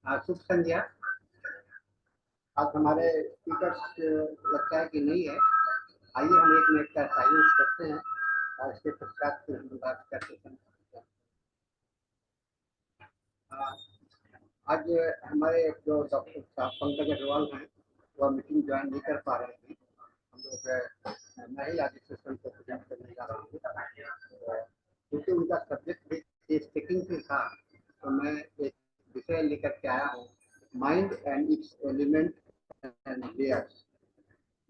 शुभ संध्या। आज हमारे स्पीकर्स लगता है कि नहीं है। आइए हम 1 मिनट का साइलेंस करते हैं और इसके पश्चात फिर हम बात करते हैं। आज हमारे जो डॉक्टर साहब पंकज अग्रवाल हैं वह मीटिंग ज्वाइन नहीं कर पा रहे थे। हम लोग मैं ही आज इस सेशन को प्रेजेंट करने जा रहा हूँ क्योंकि उनका सब्जेक्ट भी स्टिकिंग से था। तो मैं एक विषय लेकर के आया हूँ, mind and it's element and layers.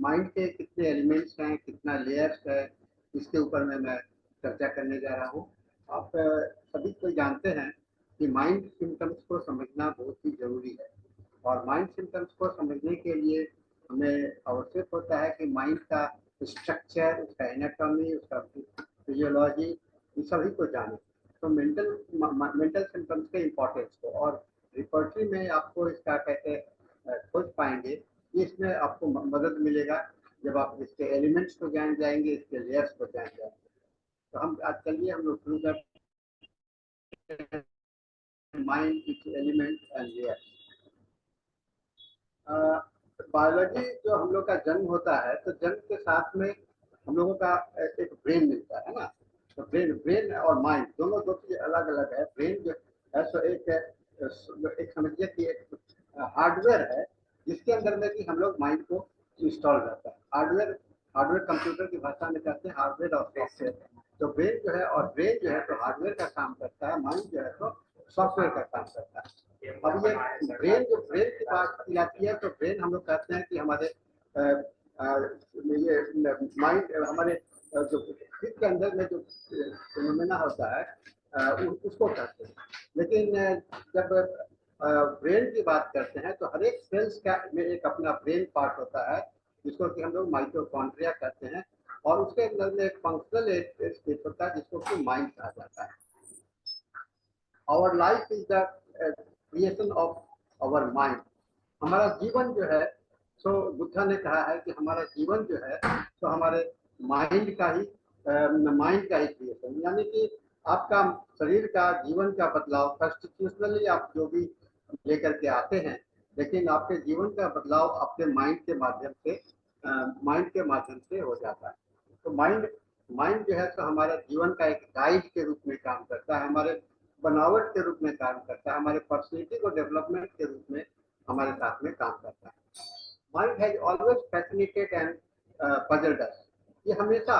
Mind के कितने एलिमेंट्स हैं, कितना लेयर्स है, इसके ऊपर में मैं चर्चा करने जा रहा हूँ। आप सभी कोई जानते हैं कि माइंड सिम्टम्स को समझना बहुत ही जरूरी है और माइंड सिम्टम्स को समझने के लिए हमें आवश्यक होता है कि माइंड का स्ट्रक्चर, उसका एनाटॉमी, उसका फिजियोलॉजी, इन सभी को जाने। तो मेंटल सिम्टम्स के इम्पोर्टेंस को और रिपोर्टरी में आपको इसका कैसे खोज पाएंगे, इसमें आपको मदद मिलेगा जब आप इसके एलिमेंट्स को जान जाएंगे, इसके लेयर्स को जान जाएंगे। तो हम आज चलिए हम लोग शुरू करते हैं, mind, it's element and layers. Biology जो हम लोग का जन्म होता है तो जन्म के साथ में हम लोगों का एक ब्रेन मिलता है ना। तो ब्रेन और माइंड दोनों दो चीजें अलग अलग है। ब्रेन जो है सो एक समझिए कि एक हार्डवेयर है जिसके अंदर में कि हम लोग माइंड को इंस्टॉल रहता है। हार्डवेयर कंप्यूटर की भाषा में कहते हैं हार्डवेयर और सॉफ्टवेयर। तो ब्रेन जो है और ब्रेन जो है तो हार्डवेयर का काम करता है, माइंड जो है तो सॉफ्टवेयर का काम करता है। अब ये ब्रेन की बात की जाती है तो ब्रेन हम लोग कहते हैं कि हमारे ये माइंड हमारे जो फिट के अंदर में जो फिनोमेना होता है उसको कहते हैं। लेकिन जब ब्रेन की बात करते हैं तो हर एक सेल्स का में एक अपना ब्रेन पार्ट होता है जिसको कि हम लोग माइटोकॉन्ड्रिया कहते हैं और उसके अंदर में एक फंक्शनल स्टेट होता है जिसको कि माइंड कहा जाता है। Our life is the creation of our mind. हमारा जीवन जो है सो बुद्धा ने कहा है कि हमारा जीवन जो है तो हमारे माइंड का ही क्रिएशन, यानी कि आपका शरीर का जीवन का बदलाव कॉन्स्टिट्यूशनली आप जो भी लेकर के आते हैं, लेकिन आपके जीवन का बदलाव आपके माइंड के माध्यम से हो जाता है। तो माइंड माइंड जो है तो हमारे जीवन का एक गाइड के रूप में काम करता है, हमारे बनावट के रूप में काम करता है, हमारे पर्सनैलिटी को डेवलपमेंट के रूप में हमारे साथ में काम करता है। Mind has always fascinated and puzzled us. ये हमेशा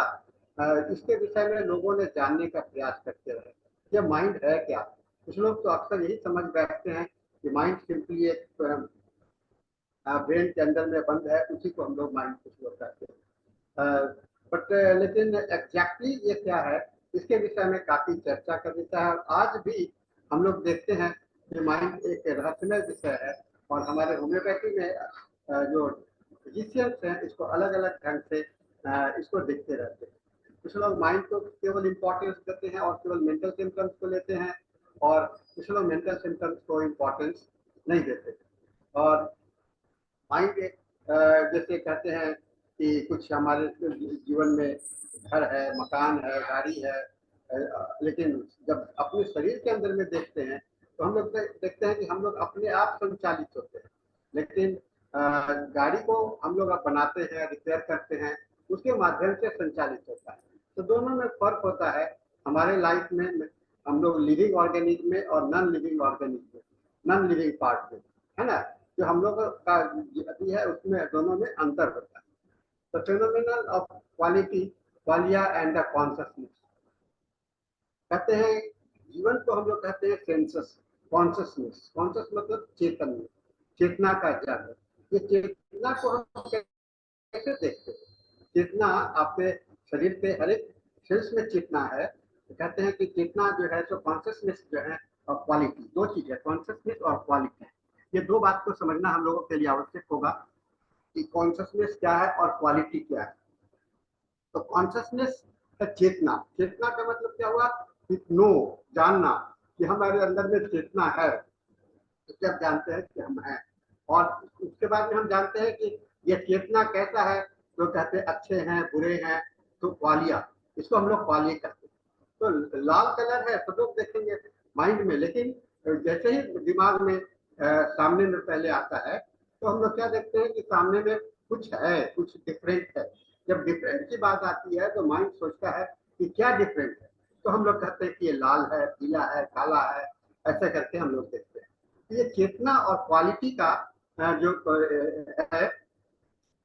इसके विषय में लोगों ने जानने का प्रयास करते रहे, ये माइंड है क्या। कुछ लोग तो अक्सर यही समझ बैठते हैं कि माइंड सिंपली एक ब्रेन के अंदर में बंद है, उसी को हम लोग माइंड कुछ लोग कहते हैं। बट लेकिन एग्जैक्टली ये क्या है, इसके विषय में काफी चर्चा कर देता है। आज भी हम लोग देखते हैं कि माइंड एक रहस्यमय विषय है और हमारे होम्योपैथी में जो फिजिशियंस हैं इसको अलग अलग ढंग से इसको देखते रहते हैं। कुछ लोग माइंड को केवल इम्पोर्टेंस देते हैं और केवल मेंटल सिम्टम्स को लेते हैं और कुछ लोग मेंटल सिम्टम्स को इम्पोर्टेंस नहीं देते। और माइंड जैसे कहते हैं कि कुछ हमारे जीवन में घर है, मकान है, गाड़ी है, लेकिन जब अपने शरीर के अंदर में देखते हैं तो हम लोग देखते हैं कि हम लोग अपने आप संचालित होते हैं, लेकिन गाड़ी को हम लोग अब बनाते हैं, रिपेयर करते हैं, उसके माध्यम से संचालित होता है। तो दोनों में फर्क होता है हमारे लाइफ में। हम लोग लिविंग ऑर्गेनिज्म में और नॉन लिविंग ऑर्गेनिज्म में, नॉन लिविंग पार्ट में, है ना, जो हम लोग का अभी है उसमें दोनों में अंतर होता है। The phenomenal of quality, qualia and the consciousness. कहते हैं जीवन को हम लोग कहते हैं सेंसस, कॉन्शसनेस। कॉन्शस मतलब चेतन, चेतना का जन्म। ये चेतना को हम कैसे देखते हैं? चेतना आपके शरीर पे हर एक सेल्स में चेतना है। तो कहते हैं कि चेतना जो है सो कॉन्शसनेस जो है और क्वालिटी, दो चीज है, कॉन्शसनेस और क्वालिटी। ये दो बात को समझना हम लोगों के लिए आवश्यक होगा कि कॉन्शसनेस क्या है और क्वालिटी क्या है। तो कॉन्शसनेस है चेतना। चेतना का मतलब क्या हुआ कि नो, जानना कि हमारे अंदर में चेतना है। तो जब जानते हैं कि हम हैं और उसके बाद में हम जानते हैं कि ये चेतना कैसा है, तो कहते हैं अच्छे हैं, बुरे हैं, तो क्वालिया, इसको हम लोग क्वालिया कहते हैं। तो लाल कलर है तो लोग देखेंगे माइंड में, लेकिन जैसे ही दिमाग में सामने में पहले आता है तो हम लोग क्या देखते हैं कि सामने में कुछ है, कुछ डिफरेंट है। जब डिफरेंट की बात आती है तो माइंड सोचता है कि क्या डिफरेंट है, तो हम लोग कहते हैं कि ये लाल है, पीला है, काला है, ऐसे करके हम लोग देखते हैं। तो ये चेतना और क्वालिटी का जो है,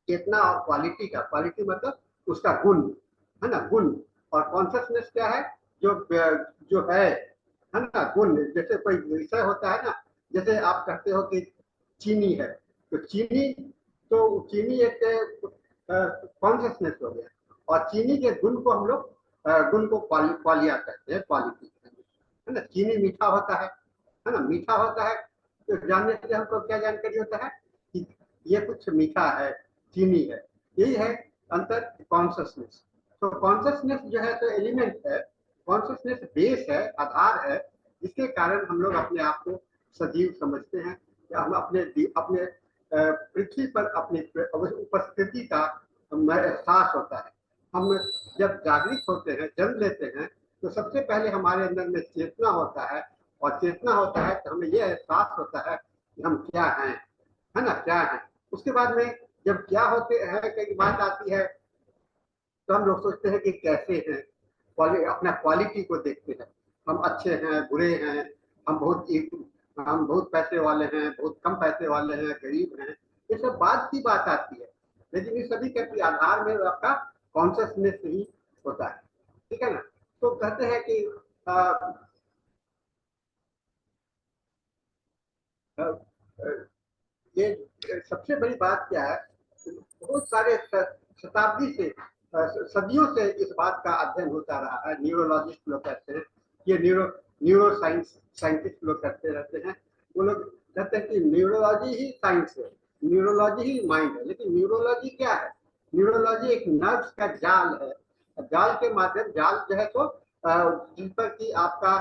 चेतना और क्वालिटी का, क्वालिटी मतलब उसका गुण, है ना, गुण। और कॉन्शियसनेस क्या है, जो जो है ना, गुण। जैसे कोई विषय होता है ना, जैसे आप कहते हो कि चीनी है, तो चीनी, तो चीनी एक कॉन्शियसनेस हो गया। और चीनी के गुण को हम लोग गुण को क्वालिया कहते हैं, क्वालिटी, है ना। चीनी मीठा होता है ना, मीठा होता है, तो जानने से हमको क्या जानकारी होता है कि ये कुछ मीठा है, चीनी है। यही है अंतर, कॉन्शियसनेस। तो कॉन्शियसनेस जो है तो एलिमेंट है, कॉन्शियसनेस बेस है, आधार है, जिसके कारण हम लोग अपने आप को सजीव समझते हैं, या हम अपने अपने पृथ्वी पर अपनी उपस्थिति का हमें एहसास होता है। हम जब जागृत होते हैं, जन्म लेते हैं, तो सबसे पहले हमारे अंदर में चेतना होता है, और चेतना होता है तो हमें यह एहसास होता है कि हम क्या हैं, है ना, क्या है। उसके बाद में जब क्या होते हैं कई बात आती है, तो हम लोग सोचते हैं कि कैसे हैं, अपना क्वालिटी को देखते हैं, हम अच्छे हैं, बुरे हैं, हम बहुत हम बहुत पैसे वाले हैं, बहुत कम पैसे वाले हैं, गरीब हैं, ये सब बात की बात आती है। लेकिन इस सभी के आधार में आपका कॉन्शियसनेस ही होता है, ठीक है ना। तो कहते हैं कि आ, आ, आ, ये सबसे बड़ी बात क्या है, बहुत सारे शताब्दी से, सदियों से इस बात का अध्ययन होता रहा है। न्यूरोलॉजिस्ट लोग कहते हैं, ये न्यूरो साइंस साइंटिस्ट लोग करते रहते हैं। वो लोग कहते हैं कि न्यूरोलॉजी ही साइंस है, न्यूरोलॉजी ही माइंड है। लेकिन न्यूरोलॉजी क्या है? न्यूरोलॉजी एक नर्व्स का जाल है, जाल के माध्यम, जाल जो है तो जिस पर कि आपका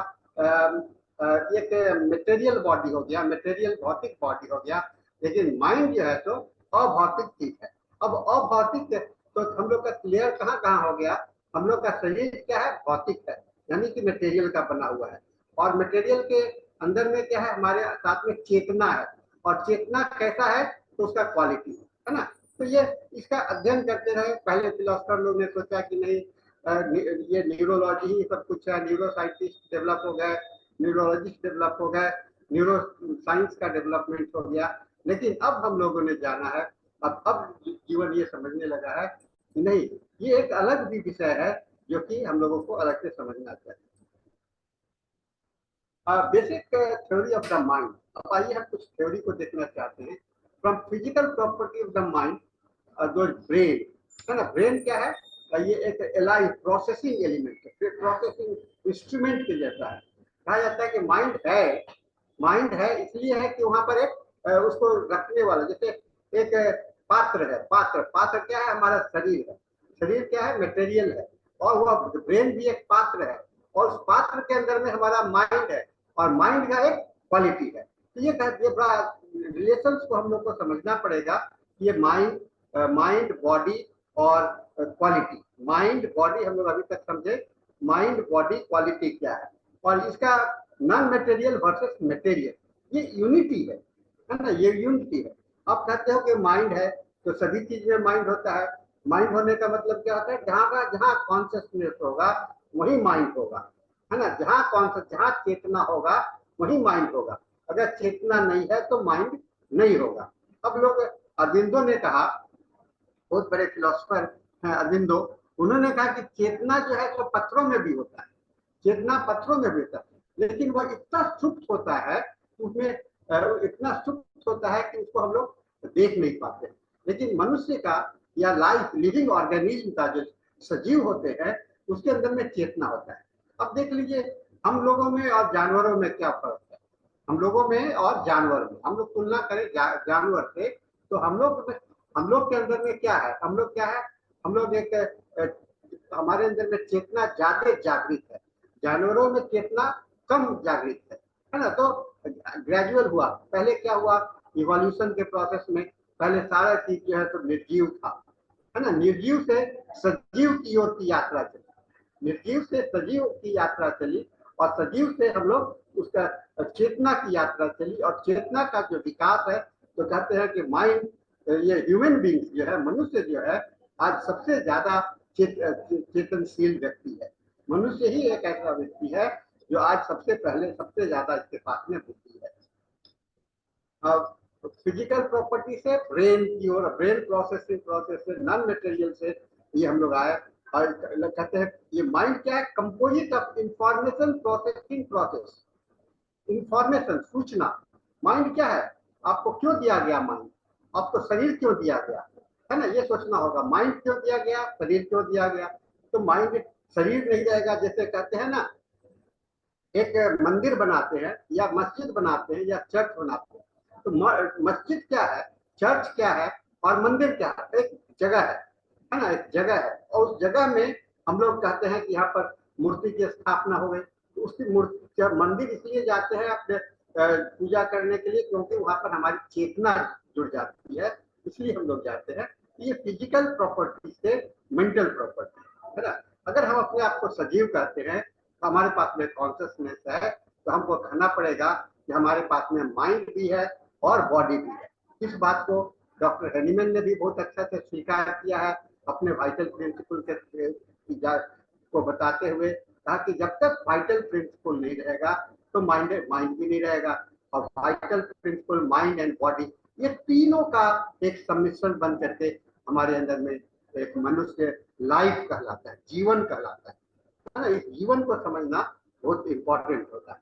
एक मटेरियल बॉडी हो गया, मटेरियल भौतिक बॉडी हो गया, लेकिन माइंड जो है तो अभौतिक चीज है। अब अभौतिक, तो हम लोग का क्लियर कहाँ कहाँ हो गया, हम लोग का शरीर क्या है, भौतिक है, यानी कि मटेरियल का बना हुआ है। और मटेरियल के अंदर में क्या है, हमारे साथ में चेतना है, और चेतना कैसा है, तो उसका क्वालिटी है ना। तो ये इसका अध्ययन करते रहे, पहले फिलोसफर लोग ने सोचा कि नहीं ये न्यूरोलॉजी ही सब कुछ है, न्यूरो साइंटिस्ट डेवलप हो गए, न्यूरोलॉजिस्ट डेवलप हो गए, न्यूरो साइंस का डेवलपमेंट हो गया। लेकिन अब हम लोगों ने जाना है, अब जीवन ये समझने लगा है कि नहीं, ये एक अलग भी विषय है जो कि हम लोगों को अलग से समझना चाहिए। Basic theory of the mind. अब आइए हम कुछ थ्योरी को देखना चाहते हैं। From physical property of the mind, जो ब्रेन है ना, ब्रेन क्या है, ये एक एलाइव प्रोसेसिंग एलिमेंट है, फिर प्रोसेसिंग इंस्ट्रूमेंट के जैसा है। कहा जाता है कि माइंड है इसलिए है कि वहां पर एक उसको रखने वाला, जैसे एक पात्र है, पात्र, पात्र क्या है, हमारा शरीर है, शरीर क्या है, मटेरियल है, और वह ब्रेन भी एक पात्र है, और उस पात्र के अंदर में हमारा माइंड है, और माइंड का एक क्वालिटी है। तो ये बड़ा रिलेशंस को हम लोग को समझना पड़ेगा कि ये माइंड बॉडी और क्वालिटी, माइंड बॉडी हम लोग अभी तक समझे, माइंड बॉडी क्वालिटी क्या है, और इसका नॉन मटेरियल वर्सेस मटेरियल, ये यूनिटी है ना, ये यूनिटी है। आप कहते हो कि माइंड है तो सभी चीज में माइंड होता है। माइंड होने का मतलब क्या होता है, जहां कॉन्शियसनेस होगा वही माइंड होगा, है ना। जहां चेतना होगा वही माइंड होगा। अगर चेतना नहीं है तो माइंड नहीं होगा। अब लोग, अरविंदो ने कहा, बहुत बड़े फिलोसफर हैं अरविंदो, उन्होंने कहा कि चेतना जो है तो पत्थरों में भी होता है, चेतना पत्थरों में भी होता है, लेकिन वह इतना सूक्ष्म होता है, उसमें इतना सूक्ष्म होता है कि उसको हम लोग देख नहीं पाते। लेकिन मनुष्य का या लाइफ लिविंग ऑर्गेनिज्म का जो सजीव होते हैं, उसके अंदर में चेतना होता है। अब देख लीजिए, हम लोगों में और जानवरों में क्या फर्क है, हम लोगों में और जानवर में, हम लोग तुलना करें जानवर से, तो हम लोग के अंदर में क्या है, हम लोग क्या है, हम लोग एक हमारे अंदर में चेतना ज्यादा जागृत है, जानवरों में चेतना कम जागृत है ना। तो ग्रेजुअल हुआ, पहले क्या हुआ, इवोल्यूशन के प्रोसेस में पहले सारा चीज जो है तो निर्जीव था, है ना, निर्जीव से सजीव की ओर की यात्रा चली, निर्जीव से सजीव की यात्रा चली, और सजीव से हम लोग उसका चेतना की यात्रा चली, और चेतना का जो विकास है, तो कहते हैं कि माइंड, ये ह्यूमन बींग्स जो है, मनुष्य जो है आज सबसे ज्यादा चेतनशील व्यक्ति है। मनुष्य ही एक ऐसा व्यक्ति है जो आज सबसे पहले, सबसे ज्यादा इसके पास में बुद्धि है। फिजिकल प्रॉपर्टी से ब्रेन की ओर, ब्रेन प्रोसेस से, नॉन मटेरियल से ये हम लोग आए। और कहते हैं ये माइंड क्या है, composite of information processing process. Information, सूचना। माइंड क्या है, आपको क्यों दिया गया माइंड, आपको शरीर क्यों दिया गया, है ना, ये सोचना होगा। माइंड क्यों दिया गया, शरीर क्यों दिया गया। तो माइंड, शरीर नहीं रहेगा, जैसे कहते हैं ना, एक मंदिर बनाते हैं या मस्जिद बनाते हैं या चर्च बनाते हैं, तो मस्जिद क्या है, चर्च क्या है, और मंदिर क्या है, एक जगह है ना, एक जगह है। और उस जगह में हम लोग कहते हैं कि यहाँ पर मूर्ति की स्थापना हो गई, तो उसकी मूर्ति, मंदिर इसलिए जाते हैं अपने पूजा करने के लिए, क्योंकि वहां पर हमारी चेतना जुड़ जाती है, इसलिए हम लोग जाते हैं। ये फिजिकल प्रॉपर्टी से मेंटल प्रॉपर्टी है ना। अगर हम अपने आप को सजीव कहते हैं, तो हमारे पास में कॉन्शियसनेस है, तो हमको कहना पड़ेगा कि हमारे पास में माइंड भी है और बॉडी भी है। इस बात को डॉक्टर हेनीमैन ने भी बहुत अच्छा से स्वीकार किया है अपने वाइटल प्रिंसिपल के को बताते हुए। कहा कि जब तक वाइटल प्रिंसिपल नहीं रहेगा तो माइंड भी नहीं रहेगा। और vital principle, mind and body, ये तीनों का एक सम्मिश्रण बन करके हमारे अंदर में एक मनुष्य लाइफ कहलाता है, जीवन कहलाता है ना। इस जीवन को समझना बहुत इंपॉर्टेंट होता है।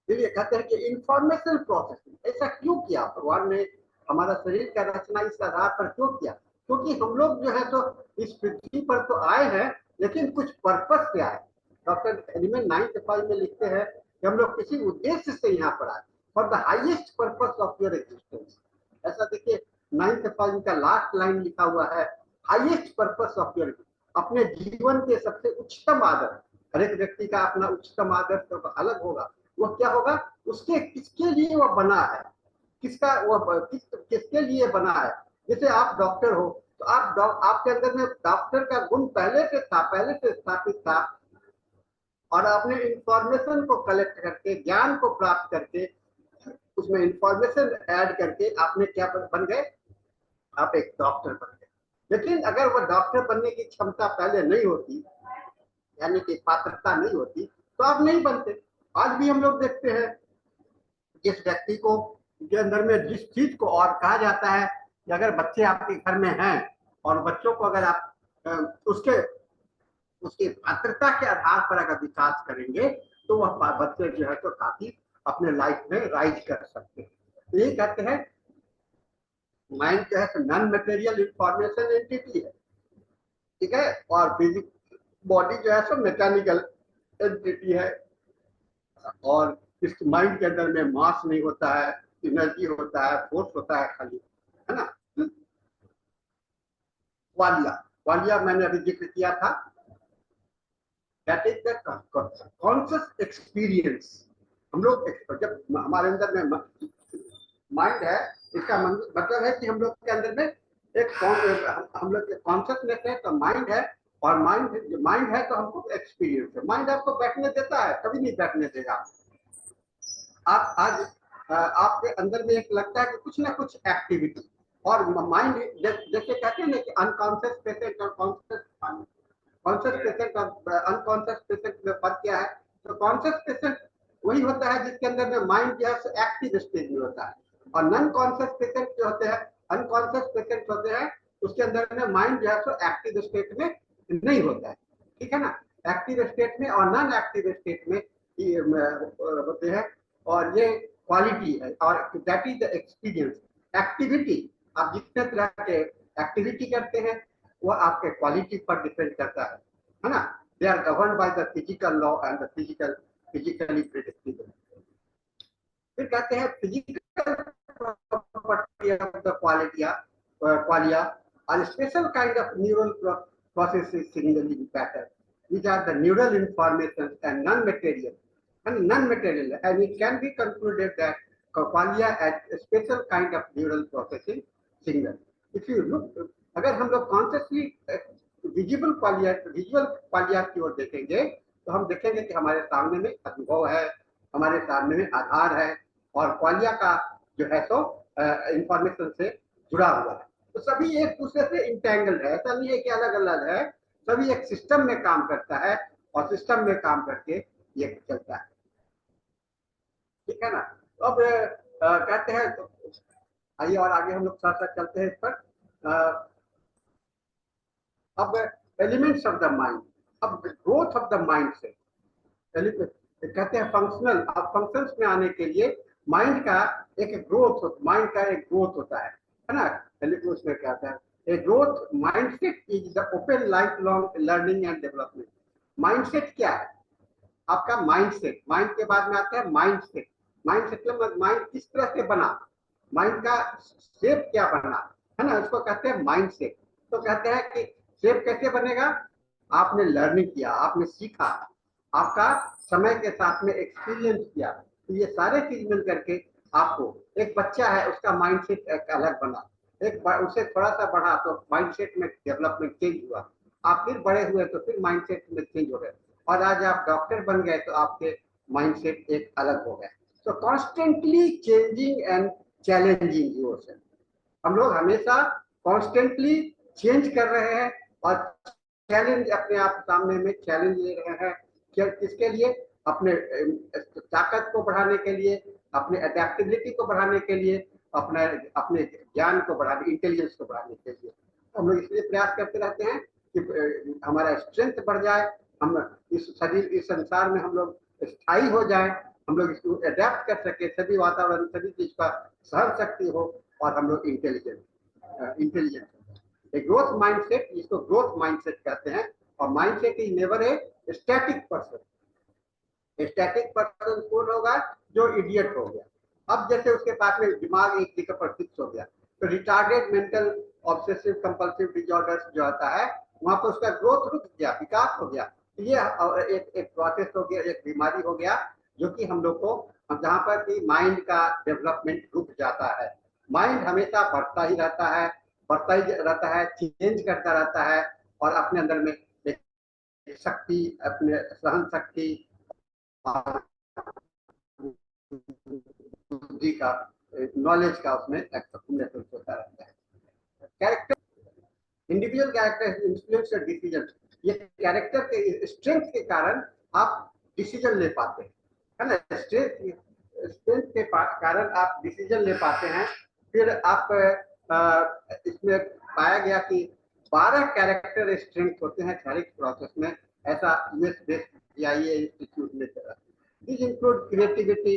इसलिए कहते हैं कि इंफॉर्मेशन प्रोसेसिंग, ऐसा क्यों किया भगवान ने, हमारा शरीर का रचना इस आधार पर क्यों किया, क्योंकि हम लोग जो है तो इस पृथ्वी पर तो आए हैं, लेकिन कुछ पर्पस से आए। डॉक्टर एलिमेंट 9 में लिखते हैं कि हम लोग किसी उद्देश्य से यहाँ पर आए, for the highest purpose of your existence. ऐसा देखिए 9 का लास्ट लाइन लिखा हुआ है, हाईएस्ट पर्पस ऑफ योर, अपने जीवन के सबसे उच्चतम आदर। हर एक व्यक्ति का अपना उच्चतम आदर तो अलग होगा, वो क्या होगा, उसके किसके लिए वो बना है, किसका वो किसके लिए बना है। जैसे आप डॉक्टर हो, तो आपके अंदर में डॉक्टर का गुण पहले से था, पहले से स्थापित था, और आपने इंफॉर्मेशन को कलेक्ट करके, ज्ञान को प्राप्त करके, उसमें इंफॉर्मेशन ऐड करके आपने क्या बन गए, आप एक डॉक्टर बन गए। लेकिन अगर वो डॉक्टर बनने की क्षमता पहले नहीं होती, यानी कि पात्रता नहीं होती, तो आप नहीं बनते। आज भी हम लोग देखते हैं, जिस व्यक्ति को के अंदर में जिस चीज को, और कहा जाता है कि अगर बच्चे आपके घर में हैं और बच्चों को अगर आप उसके उसकी पात्रता के आधार पर अगर विकास करेंगे, तो वह बच्चे जो है तो काफी अपने लाइफ में राइज कर सकते हैं। तो ये कहते हैं माइंड जो है नॉन मटेरियल इंफॉर्मेशन एंटिटी है, ठीक है, और फिजिक बॉडी जो है सो मैकेनिकल एंटिटी है। और इस माइंड के अंदर में मास नहीं होता है, एनर्जी होता है, फोर्स होता है खाली, है ना। वालिया, वालिया मैंने अभी जिक्र किया था, that is the conscious experience. हम लोग जब हमारे अंदर में माइंड है, इसका मतलब है कि हम लोग के अंदर में एक हम लोग कॉन्शियसनेस है, तो माइंड है, और माइंड है तो हमको एक्सपीरियंस है। माइंड आपको बैठने देता है, कभी नहीं बैठने देगा। आप आज आपके अंदर में एक लगता है कि कुछ ना कुछ एक्टिविटी, और माइंड जैसे कहते हैं ना कि अनकॉन्शियस पेशेंट और कॉन्शियस पेशेंट और अनकॉन्शियस पेशेंट में फर्क क्या है। तो कॉन्शियस पेशेंट वही होता है जिसके अंदर में माइंड जो है एक्टिव स्टेज में होता है, और नॉन कॉन्शियस पेशेंट जो होते हैं, अनकॉन्शियस पेशेंट होते हैं, उसके अंदर में माइंड जो है एक्टिव स्टेट में नहीं होता है, ठीक है ना। एक्टिव स्टेट में और नॉन एक्टिव स्टेट में होते हैं, और ये क्वालिटी है, और that is the experience. Activity, आप जितने तरह के एक्टिविटी करते हैं वो आपके क्वालिटी पर डिपेंड करता है ना। They are govern by the physical law and the physically predictable. फिर कहते हैं physical property of the qualia are special kind of neural processes signaling pattern, which are the neural information and non-material, and it can be concluded that qualia as a special kind of neural processing signal. If you look, अगर हम लोग consciously visual क्वालिया की ओर देखेंगे, तो हम देखेंगे कि हमारे सामने में अनुभव है, हमारे सामने में आधार है और क्वालिया का जो है सो इंफॉर्मेशन से जुड़ा हुआ है। तो सभी एक दूसरे से इंटेंगल्ड है, ऐसा नहीं है कि अलग अलग है, सभी एक सिस्टम में काम करता है और सिस्टम में काम करके ये चलता है। ठीक है ना। तो अब कहते हैं, तो आइए और आगे हम लोग साथ साथ चलते हैं इस पर। अब एलिमेंट्स ऑफ द माइंड, अब ग्रोथ ऑफ द माइंड से कहते हैं फंक्शनल। अब फंक्शंस में आने के लिए माइंड का एक ग्रोथ, माइंड का एक ग्रोथ होता है ना। उसमें क्या होता है, a growth mindset is the open life long learning and development. Mindset क्या है? आपका माइंडसेट, माइंड के बाद में आता है माइंडसेट। माइंडसेट मतलब माइंड किस तरह से बना, माइंड का शेप क्या बना, है ना, उसको कहते हैं माइंडसेट। तो कहते हैं कि शेप कैसे बनेगा? आपने लर्निंग किया, आपने सीखा, आपका समय के साथ में एक्सपीरियंस किया, तो ये सारे चीज मिल करके आपको, एक बच्चा है उसका माइंडसेट एक अलग बना, एक उसे थोड़ा सा बढ़ा तो माइंडसेट में डेवलपमेंट चेंज हुआ, आप फिर बड़े हुए तो फिर माइंडसेट में चेंज हो गए, और आज आप डॉक्टर बन गए तो आपके माइंडसेट एक अलग हो गए। सो constantly changing and challenging yourself. हम लोग हमेशा कॉन्स्टेंटली चेंज कर रहे हैं और चैलेंज अपने आप सामने में चैलेंज ले रहे हैं। किसके लिए? अपने ताकत को बढ़ाने के लिए, अपने अडेप्टेबिलिटी को बढ़ाने के लिए, अपने अपने ज्ञान को बढ़ाने, इंटेलिजेंस को बढ़ाने के लिए हम लोग इसलिए प्रयास करते रहते हैं कि हमारा स्ट्रेंथ बढ़ जाए, हम इस शरीर, इस संसार में हम लोग स्थायी हो जाए, हम लोग इसको अडेप्ट कर सके, सभी वातावरण, सभी चीज का सहन शक्ति हो, और हम लोग इंटेलिजेंट ग्रोथ माइंडसेट, इसको ग्रोथ माइंडसेट कहते हैं। और mindset is never a static person. Static person कौन होगा? जो इडियट हो गया। अब जैसे उसके पास में दिमाग एक जगह पर फिक्स हो गया, तो retarded mental obsessive compulsive disorders जो आता है, वहां पर उसका ग्रोथ रुक गया, विकास हो गया। ये एक प्रोसेस हो गया, एक बीमारी हो गया, जो कि हम लोग को, जहां पर कि माइंड का डेवलपमेंट रुक जाता है। माइंड हमेशा बढ़ता ही रहता है, बढ़ता ही रहता है, चेंज करता रहता है, और अपने अंदर में एक शक्ति, अपने सहन शक्ति और बुद्धि का, नॉलेज का उसमें एक्टिवेशन होता रहता है। Character, individual character influence your decision. ये कैरेक्टर के स्ट्रेंथ के कारण आप डिसीजन ले पाते हैं, है ना। स्ट्रेंथ के कारण आप डिसीजन ले पाते हैं। फिर आप इसमें पाया गया कि 12 कैरेक्टर स्ट्रेंथ होते हैं थेरिक प्रोसेस में, ऐसा यूएस बेस्ड जीआईए इंस्टीट्यूट में चला। This include creativity.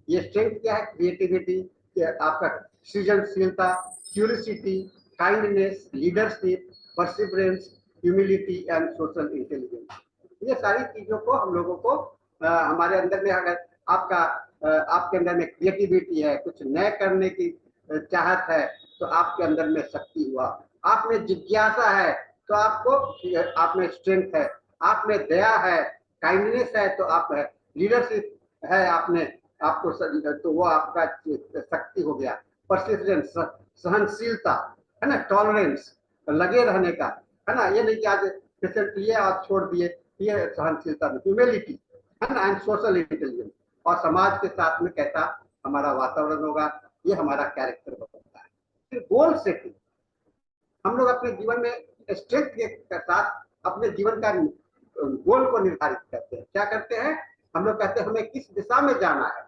ये स्ट्रेंथ क्या है? क्रिएटिविटी, आपका सृजनशीलता, curiosity, kindness, leadership, perseverance, humility and social intelligence. ये सारी चीजों को हम लोगों को हमारे अंदर में, अगर आपका आपके अंदर में क्रिएटिविटी है, कुछ नए करने की चाहत है, तो आपके अंदर में शक्ति हुआ। आप में जिज्ञासा है तो आपको, आप में स्ट्रेंथ है। आप में दया है, काइंडनेस है, तो आप है। लीडरशिप है आपने, आपको तो वो आपका शक्ति हो गया। परसिस्टेंस, सहनशीलता, है ना, टॉलरेंस, लगे रहने का, है ना, ये नहीं कि आज पेशेंट ये आप छोड़ दिए, ये सहनशीलता। ह्यूमिलिटी, है ना, एंड सोशल इंटेलिजेंस, और समाज के साथ में कैसा हमारा वातावरण होगा, ये हमारा कैरेक्टर होता है। फिर गोल सेटिंग, हम लोग अपने जीवन में स्ट्रेंथ के साथ अपने जीवन का गोल को निर्धारित करते हैं। क्या करते हैं? हम लोग कहते हैं हमें किस दिशा में जाना है,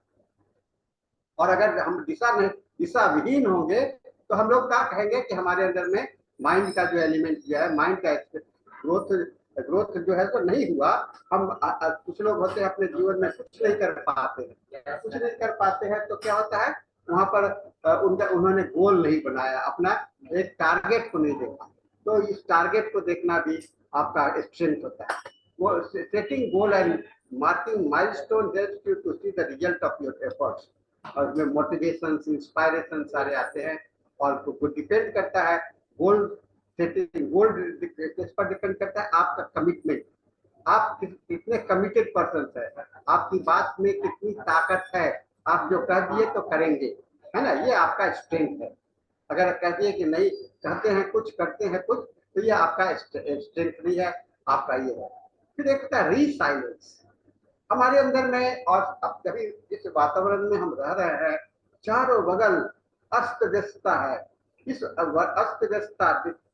और अगर हम दिशा विहीन होंगे तो हम लोग क्या कहेंगे कि हमारे अंदर में माइंड का जो एलिमेंट जो है, माइंड का ग्रोथ ग्रोथ जो है तो नहीं हुआ। हम कुछ लोग होते हैं अपने जीवन में कुछ नहीं कर पाते हैं, कुछ नहीं कर पाते हैं, तो क्या होता है वहां पर उन्होंने गोल नहीं बनाया, अपना एक टारगेट को नहीं देखा। तो इस टारगेट को देखना भी आपका स्ट्रेंथ होता है। वो setting goal and marking milestone helps you to see the result of your efforts. और उसमें मोटिवेशन, इंस्पायरेशन सारे आते हैं, और वो डिपेंड करता है गोल सेटिंग, गोल किस पर डिपेंड करता है? आपका कमिटमेंट, आप कितने कमिटेड पर्सन है, आपकी बात में कितनी ताकत है, आप जो कह दिए तो करेंगे, है ना, ये आपका स्ट्रेंथ है। अगर कह दिए कि नहीं, कहते हैं कुछ करते हैं कुछ, तो ये आपका स्ट्रेंथ नहीं है, आपका ये है। फिर एक होता है रीसाइलेंस। हमारे अंदर में, और अब कभी इस वातावरण में हम रह रहे हैं, चारों बगल अस्त व्यस्तता है। इस अस्त व्यस्तता,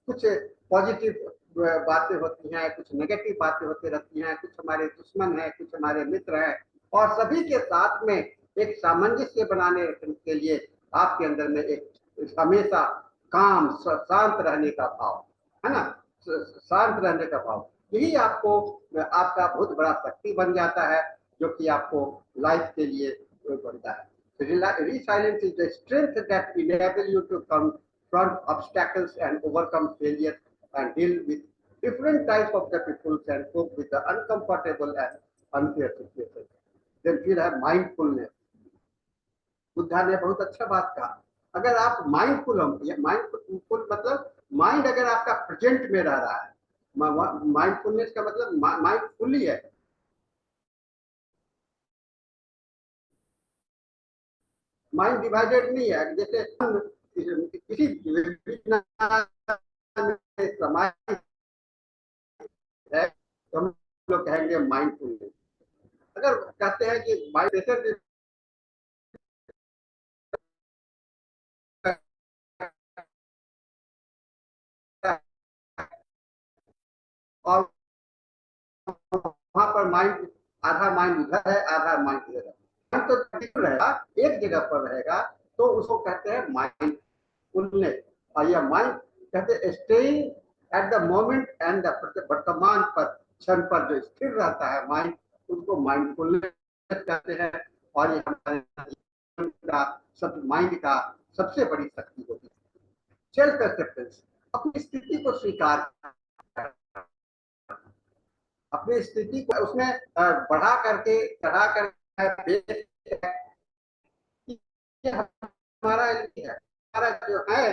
कुछ पॉजिटिव बातें होती हैं, कुछ नेगेटिव बातें होती रहती हैं, कुछ हमारे दुश्मन हैं, कुछ हमारे मित्र हैं, और सभी के साथ में एक सामंजस्य बनाने के लिए आपके अंदर में एक हमेशा काम, शांत रहने का भाव है ना, शांत रहने का भाव, यही आपको आपका बहुत बड़ा शक्ति बन जाता है, जो कि आपको लाइफ के लिए बनता है। Resilience is the strength that enable you to confront obstacles and overcome failures and deal with different types of the people and cope with the uncomfortable and unfair situations. Then फिर है mindfulness। Buddha ने बहुत अच्छा बात कहा, अगर आप mindful हो, माइंडफुल मतलब माइंड अगर आपका प्रेजेंट में रह रहा है, माइंडफुलनेस का मतलब माइंडफुली है, माइंड डिवाइडेड नहीं है। जैसे किसी समाज है तो हम लोग कहेंगे माइंडफुलनेस। अगर कहते हैं कि माइंड प्रेशर और वहां पर माइंड, आधा माइंड इधर है, आधा माइंड इधर है, तो रहेगा, एक जगह पर रहेगा, तो उसको कहते हैं माइंडफुलनेस। और यह माइंड कहते हैं staying at the moment and वर्तमान पर, क्षण पर जो स्थिर रहता है माइंड, उसको माइंडफुलनेस कहते हैं। और ये हमारे जीवन का सब, माइंड का सबसे बड़ी शक्ति होती है। सेल्फ एक्सेप्टेंस, अपनी स्थिति को स्वीकार, अपनी स्थिति को उसमें बढ़ा करके, चढ़ा करके हमारा है, हमारा जो है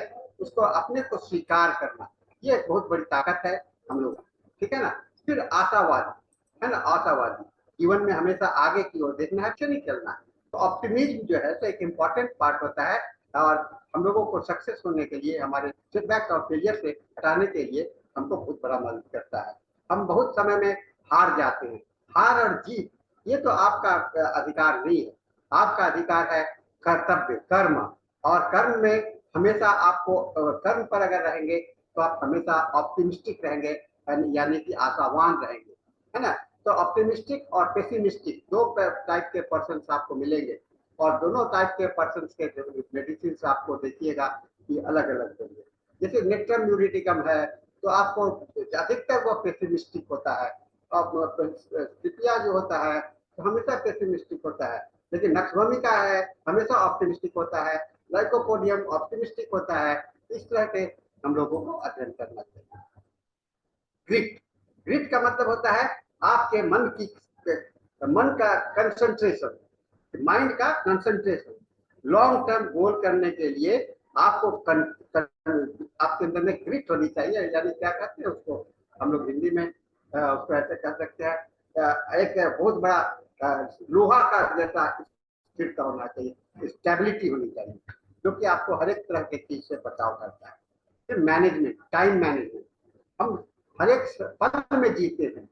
उसको अपने को स्वीकार करना, ये एक बहुत बड़ी ताकत है हम लोग, ठीक है ना। फिर आशावादी है ना, आशावादी, जीवन में हमेशा आगे की ओर देखना है, अच्छा नहीं चलना है। तो ऑप्टिमिज्म जो है तो एक इम्पॉर्टेंट पार्ट होता है, और हम लोगों को सक्सेस होने के लिए, हमारे सेटबैक और फेलियर से हटाने के लिए हमको बहुत बड़ा मदद करता है। हम बहुत समय में हार जाते हैं, हार और जीत ये तो आपका अधिकार नहीं है, आपका अधिकार है कर्तव्य, कर्म। और कर्म में हमेशा आपको, कर्म पर अगर रहेंगे तो आप हमेशा ऑप्टिमिस्टिक रहेंगे, यानी कि आशावान रहेंगे, है ना। तो ऑप्टिमिस्टिक और पेसिमिस्टिक दो टाइप के पर्सन आपको मिलेंगे, और दोनों टाइप के पर्सन के मेडिसिन आपको देखिएगा कि अलग अलग देंगे। जैसे नेक्टम यूरिटिकम है तो आपको अधिकतर वो पेसिमिस्टिक होता है, और स्थितियां जो होता है तो हमेशा पेसिमिस्टिक होता है, लेकिन नक्सभूमिका है हमेशा ऑप्टिमिस्टिक होता है, लाइकोपोडियम ऑप्टिमिस्टिक होता है। इस तरह के हम लोगों को अध्ययन करना चाहिए। ग्रिट, ग्रिट का मतलब होता है आपके मन की, मन का कंसंट्रेशन, माइंड का कंसंट्रेशन। लॉन्ग टर्म गोल करने के लिए आपको आपके अंदर में ग्रिट होनी चाहिए, यानी क्या कहते हैं उसको हम लोग हिंदी में उसको ऐसे कह सकते हैं, एक बहुत बड़ा लोहा का जैसा स्थिरता होना चाहिए, स्टेबिलिटी होनी चाहिए, जो कि आपको हर एक तरह के चीज से बचाव करता है। फिर मैनेजमेंट, टाइम मैनेजमेंट, हम हर एक पल में जीते हैं,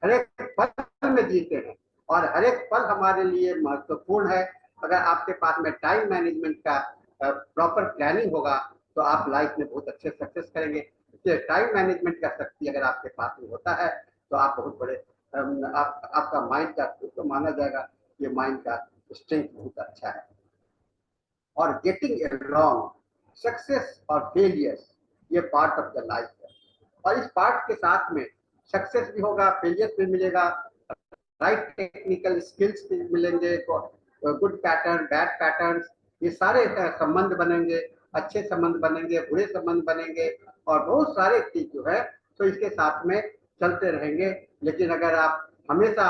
हर एक पल में जीते हैं, और हर एक पल हमारे लिए महत्वपूर्ण है। अगर आपके पास में टाइम मैनेजमेंट का प्रॉपर प्लानिंग होगा तो आप लाइफ में बहुत अच्छे सक्सेस करेंगे। टाइम मैनेजमेंट का शक्ति अगर आपके पास में होता है तो आप बहुत बड़े, आपका माइंड का, उसको माना जाएगा ये माइंड का स्ट्रेंथ बहुत अच्छा है। और गेटिंग अलोंग, सक्सेस और फेलियर्स ये पार्ट ऑफ द लाइफ है, और इस पार्ट के साथ में सक्सेस भी होगा, फेलियर भी मिलेगा, राइट टेक्निकल स्किल्स भी मिलेंगे, गुड पैटर्न, बैड पैटर्न, ये सारे संबंध बनेंगे, अच्छे संबंध बनेंगे, बुरे संबंध बनेंगे, और बहुत सारे चीज जो है तो इसके साथ में चलते रहेंगे। लेकिन अगर आप हमेशा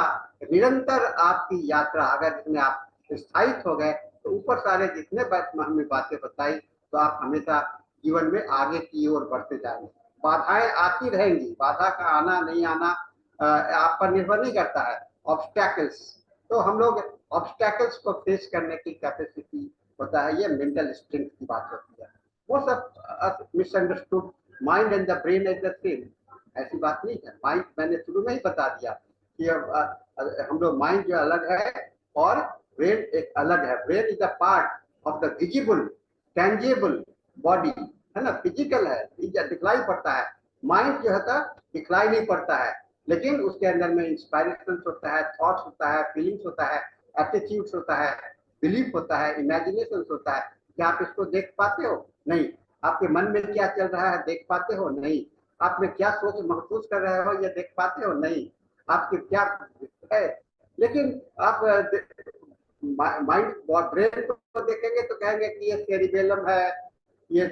निरंतर आपकी यात्रा, अगर इसमें आप स्थायित हो गए तो ऊपर सारे जितने हमने बातें बताई तो आप हमेशा जीवन में आगे की ओर बढ़ते जाएंगे। बाधाएं आती रहेंगी, बाधा का आना नहीं आना आप पर निर्भर नहीं करता है। ऑब्स्टैकल्स, तो हम लोग ऑब्स्टैकल्स को फेस करने की कैपेसिटी होता है, ये मेंटल स्ट्रेंथ की बात होती है। वो सब misunderstood, mind and the brain is the same, ऐसी बात नहीं है। माइंड मैंने शुरू में ही बता दिया कि हम लोग माइंड जो अलग है और ब्रेन एक अलग है। Brain is a part of the visible tangible body, है ना, फिजिकल है, दिखलाई पड़ता है। माइंड जो है दिखलाई नहीं पड़ता है, लेकिन उसके अंदर में इंस्पायरेशन होता है, थॉट्स होता है, फीलिंग्स होता है, एटीट्यूड्स होता है, बिलीफ होता है, इमेजिनेशन होता है। क्या आप इसको देख पाते हो? नहीं। आपके मन में क्या चल रहा है देख पाते हो? नहीं। आप में क्या सोच महसूस कर रहे हो ये देख पाते हो? नहीं। आपके क्या है, लेकिन आप माइंड ब्रेन को देखेंगे तो कहेंगे कि ये सेरिबेलम है, ये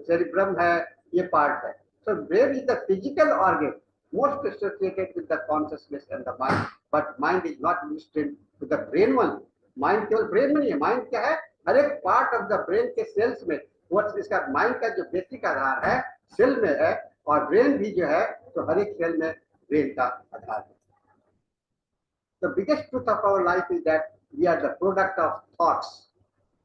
सेरिब्रम है, ये पार्ट है। So brain is the physical organ most associated with the consciousness and the mind, but mind is not linked to the brain only. Mind केवल ब्रेन में नहीं है। माइंड क्या है? हर एक पार्ट ऑफ द ब्रेन के sales में, वो इसका माइंड का जो बेसिक आधार है सेल में है, और ब्रेन भी जो है तो हर एक सेल में ब्रेन का आधार है। The biggest truth of our life is that we are the product of thoughts.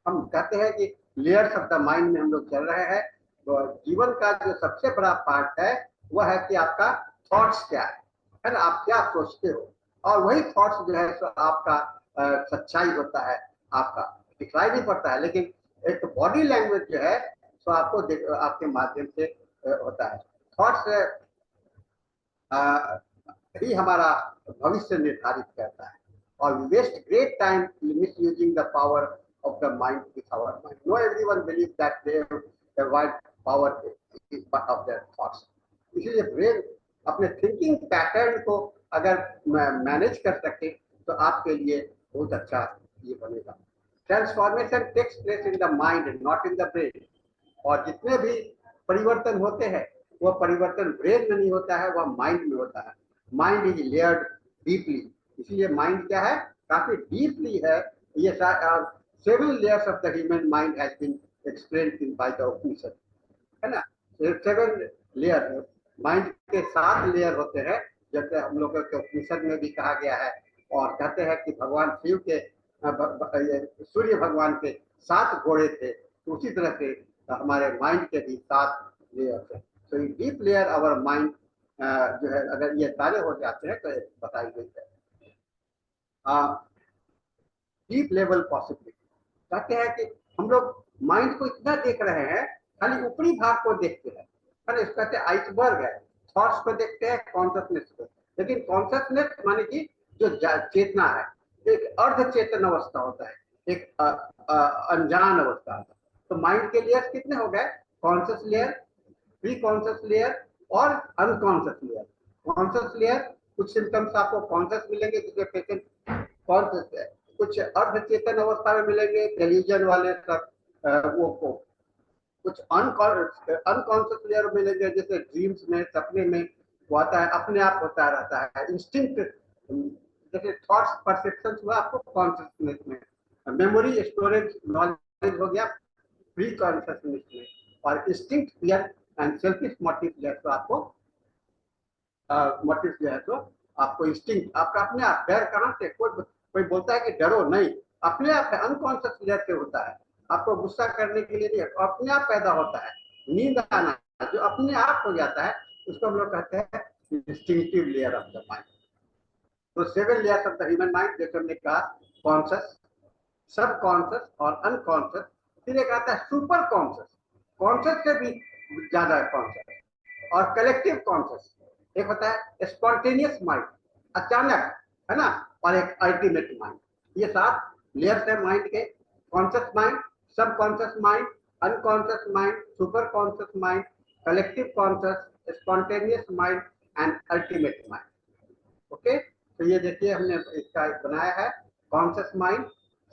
हम कहते हैं कि लेयर्स ऑफ द माइंड में हम लोग चल रहे हैं। तो जीवन का जो सबसे बड़ा पार्ट है वह है कि आपका थॉट्स क्या है ना, आप क्या सोचते हो, और वही थॉट्स जो है तो आपका सच्चाई होता है। आपका दिखलाई नहीं पड़ता है, लेकिन एक बॉडी लैंग्वेज जो है तो आपको आपके माध्यम से होता है। थॉट्स ही हमारा भविष्य निर्धारित करता है। और we waste great time misusing the power of the mind with our mind. No everyone believes that they have wide power of their thoughts. इसलिए ब्रेन अपने थिंकिंग पैटर्न को अगर मैनेज कर सके तो आपके लिए बहुत अच्छा ये बनेगा। Transformation takes place in the mind not in the brain. और जितने भी परिवर्तन होते हैं वह परिवर्तन ब्रेन में नहीं होता है, वह माइंड में होता है। माइंड इज लेयर्ड डीपली, इसलिए माइंड क्या है, काफी डीपली है। ये 7 layers of the human mind has been explained in by the Upanishad, है ना। 7 लेयर माइंड के 7 लेयर होते हैं, जैसे हम लोगों के उपनिषद में भी कहा गया है। और कहते हैं कि भगवान शिव के सूर्य भगवान के 7 घोड़े थे, तो उसी तरह से हमारे माइंड के भी 7 लेयर है। तो डीप लेयर आवर माइंड जो है, अगर ये सारे हो जाते हैं तो बताई गई है। डीप लेवल पॉसिबिलिटी कहते हैं कि हम लोग माइंड को इतना देख रहे हैं, खाली ऊपरी भाग को देखते हैं, है ना। कहते हैं आइसबर्ग है, थॉट्स को देखते हैं, कॉन्शियसनेस को। लेकिन कॉन्शियसनेस माने कि जो चेतना है, एक अर्ध चेतन अवस्था होता है, एक अनजान अवस्था होता है। तो माइंड के लेयर कितने हो गए? Conscious layer, pre conscious layer और अनकॉन्शियस लेयर। कॉन्शियस लेयर कुछ सिम्टम्स आपको कॉन्शियस मिलेंगे जिसमें पेशेंट कॉन्शियस है, कुछ अर्ध चेतन अवस्था में मिलेंगे टेलीविजन वाले सब वो को, कुछ अनकॉन्शियस लेयर मिलेंगे जैसे ड्रीम्स में, सपने में वो आता है, अपने आप होता रहता है, इंस्टिंक्ट जैसे थॉट्स परसेप्शन हुआ आपको कॉन्शियसनेस में, मेमोरी स्टोरेज नॉलेज हो गया प्री कॉन्शियसनेस में, और instinct fear and selfish motive जो है तो आपको मोटिव जो है तो आपको इंस्टिंक्ट आपका अपने आप। डर कहाँ से? कोई बोलता है कि डरो नहीं, अपने आप है, अनकॉन्शियस लेयर से होता है। आपको गुस्सा करने के लिए नहीं, अपने आप पैदा होता है। नींद आना जो अपने आप हो जाता है उसको हम लोग कहते हैं instinctive layer of the mind. तो 7 layers of the human mind जैसे हमने कहा, कॉन्शियस, सब कॉन्शियस और अनकॉन्शियस। फिर एक आता है सुपर कॉन्शियस, कॉन्शियस से भी ज्यादा कॉन्शियस, और कलेक्टिव कॉन्शियस। एक होता है स्पॉन्टेनियस माइंड, अचानक, है ना, और एक अल्टीमेट माइंड। ये 7 लेयर्स है माइंड के। Conscious mind, subconscious mind, unconscious mind, super conscious mind, collective conscious, spontaneous mind and ultimate mind. Okay, तो ये देखिए हमने इसका बनाया है, conscious mind,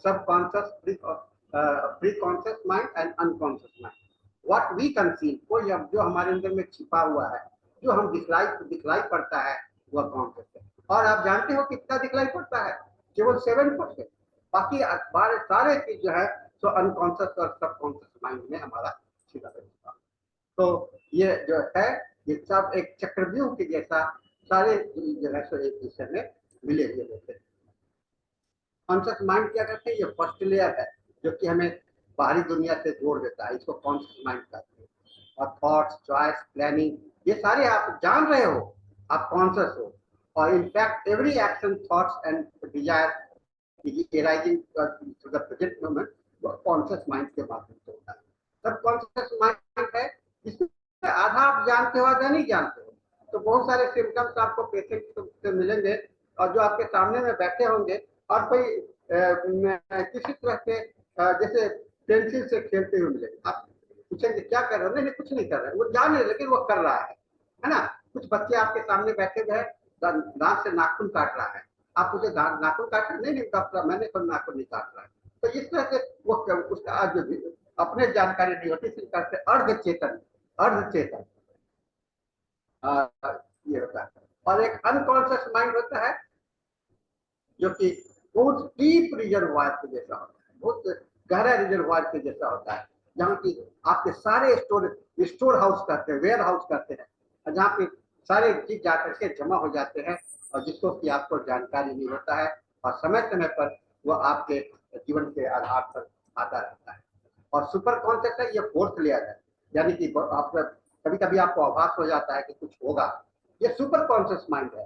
subconscious, preconscious mind and unconscious mind. What we conceive, कोई जो हमारे अंदर में छिपा हुआ है, जो हम दिखलाई पड़ता है, वह कॉन्शियस है। और आप जानते हो कितना दिखलाई पड़ता है? केवल 7%। बाकी सारे चीज जो है तो अनकॉन्शियस और सब कॉन्शियस माइंड में हमारा छिपा रहता है। तो ये जो है ये सब एक चक्रव्यूह के जैसा सारे जो है सो एक दूसरे में मिले हुए रहते हैं। कॉन्शियस माइंड क्या करते हैं? ये फर्स्ट लेयर है जो कि हमें बाहरी दुनिया से जोड़ देता है, इसको कॉन्शियस माइंड कहते हैं। और थॉट्स, चॉइस, प्लानिंग, ये सारे आप जान रहे हो, आप कॉन्शियस हो। और in fact every action, thoughts and desire arising to the present moment conscious mind के माध्यम से होता है। सब कॉन्शियस माइंड है, इसमें आधा आप जानते हो आधा नहीं जानते हो। तो बहुत सारे सिम्टम्स आपको पेशेंट से मिलेंगे और जो आपके सामने में बैठे होंगे और कोई किसी तरह के जैसे पेंसिल से खेलते हुए मिलेंगे। आप पूछेंगे क्या कर रहे हो? नहीं कुछ नहीं कर रहे, वो जान रहे लेकिन वो कर रहा है ना। कुछ बच्चे आपके सामने बैठे हुए हैं, दांत से नाखून काट रहा है, आप उसे नाखून काट रहे नहीं डॉक्टर मैंने कोई नाखून नहीं काट रहा है। तो इस तरह से वो उसका जो अपने जानकारी नहीं होती, इस प्रकार से अर्धचेतन ये होता है। और एक अनकॉन्शियस माइंड होता है जो कि बहुत डीप रिजर्वायर के जैसा होता है, बहुत गहरा रिजर्वायर के जैसा होता है, जहाँ की आपके सारे स्टोर हाउस करते हैं, वेयर हाउस करते हैं, जहाँ पे सारे चीज जाकर के जमा हो जाते हैं और जिसको कि आपको जानकारी नहीं होता है और समय समय पर वो आपके जीवन के आधार पर आता रहता है। और सुपर कॉन्शियस है, ये फोर्थ लेयर है, यानी कि आप कभी कभी आपको आभास हो जाता है कि कुछ होगा, ये सुपर कॉन्शियस माइंड है।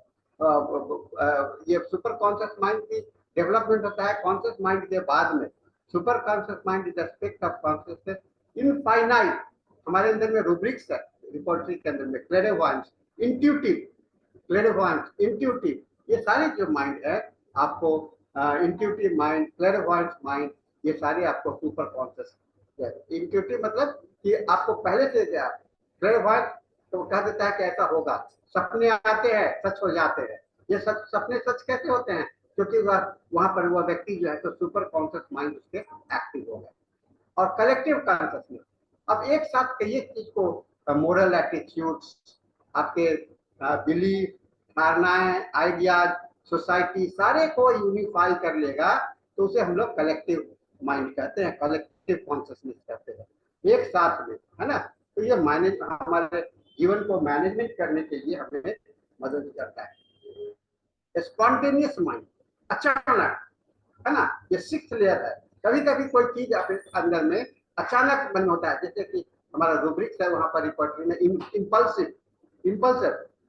ये सुपर कॉन्शियस माइंड की डेवलपमेंट होता है कॉन्शियस माइंड के बाद में। Super conscious mind is aspect of consciousness infinite. हमारे अंदर में रूब्रिक्स है रिपोर्टरी के अंदर में, क्लेयरवॉयंस, इंट्यूटिव, ये सारे जो माइंड है आपको इंट्यूटिव माइंड, क्लेयरवॉयंस माइंड, ये सारे आपको सुपर कॉन्शियस। इंट्यूटिव मतलब कि आपको पहले से क्या, क्लेयरवॉयंस तो कह देता है कि ऐसा होगा, सपने आते हैं सच हो जाते हैं। ये सपने सच कैसे होते हैं? क्योंकि वहां पर वो व्यक्ति जो है तो सुपर कॉन्शियस माइंड उसके एक्टिव हो गए। और कलेक्टिव कॉन्शियसनेस, अब एक साथ कई चीज को, मोरल एटीट्यूड्स, आपके बिलीफ, धारणाएं, आइडियाज, सोसाइटी, सारे को यूनिफाई कर लेगा तो उसे हम लोग कलेक्टिव माइंड कहते हैं, कलेक्टिव कॉन्शियसनेस कहते हैं, एक साथ में, है ना। तो ये मैनेज हमारे जीवन को मैनेजमेंट करने के लिए हमें मदद करता है। स्पॉन्टेनियस माइंड, अचानक, है ना, ये सिक्स्थ लेयर है। कभी कभी कोई चीज आपके अंदर में अचानक मन होता है, जैसे कि हमारा रूब्रिक्स है वहां पर रिपोर्टरी में, इम्पल्सिव,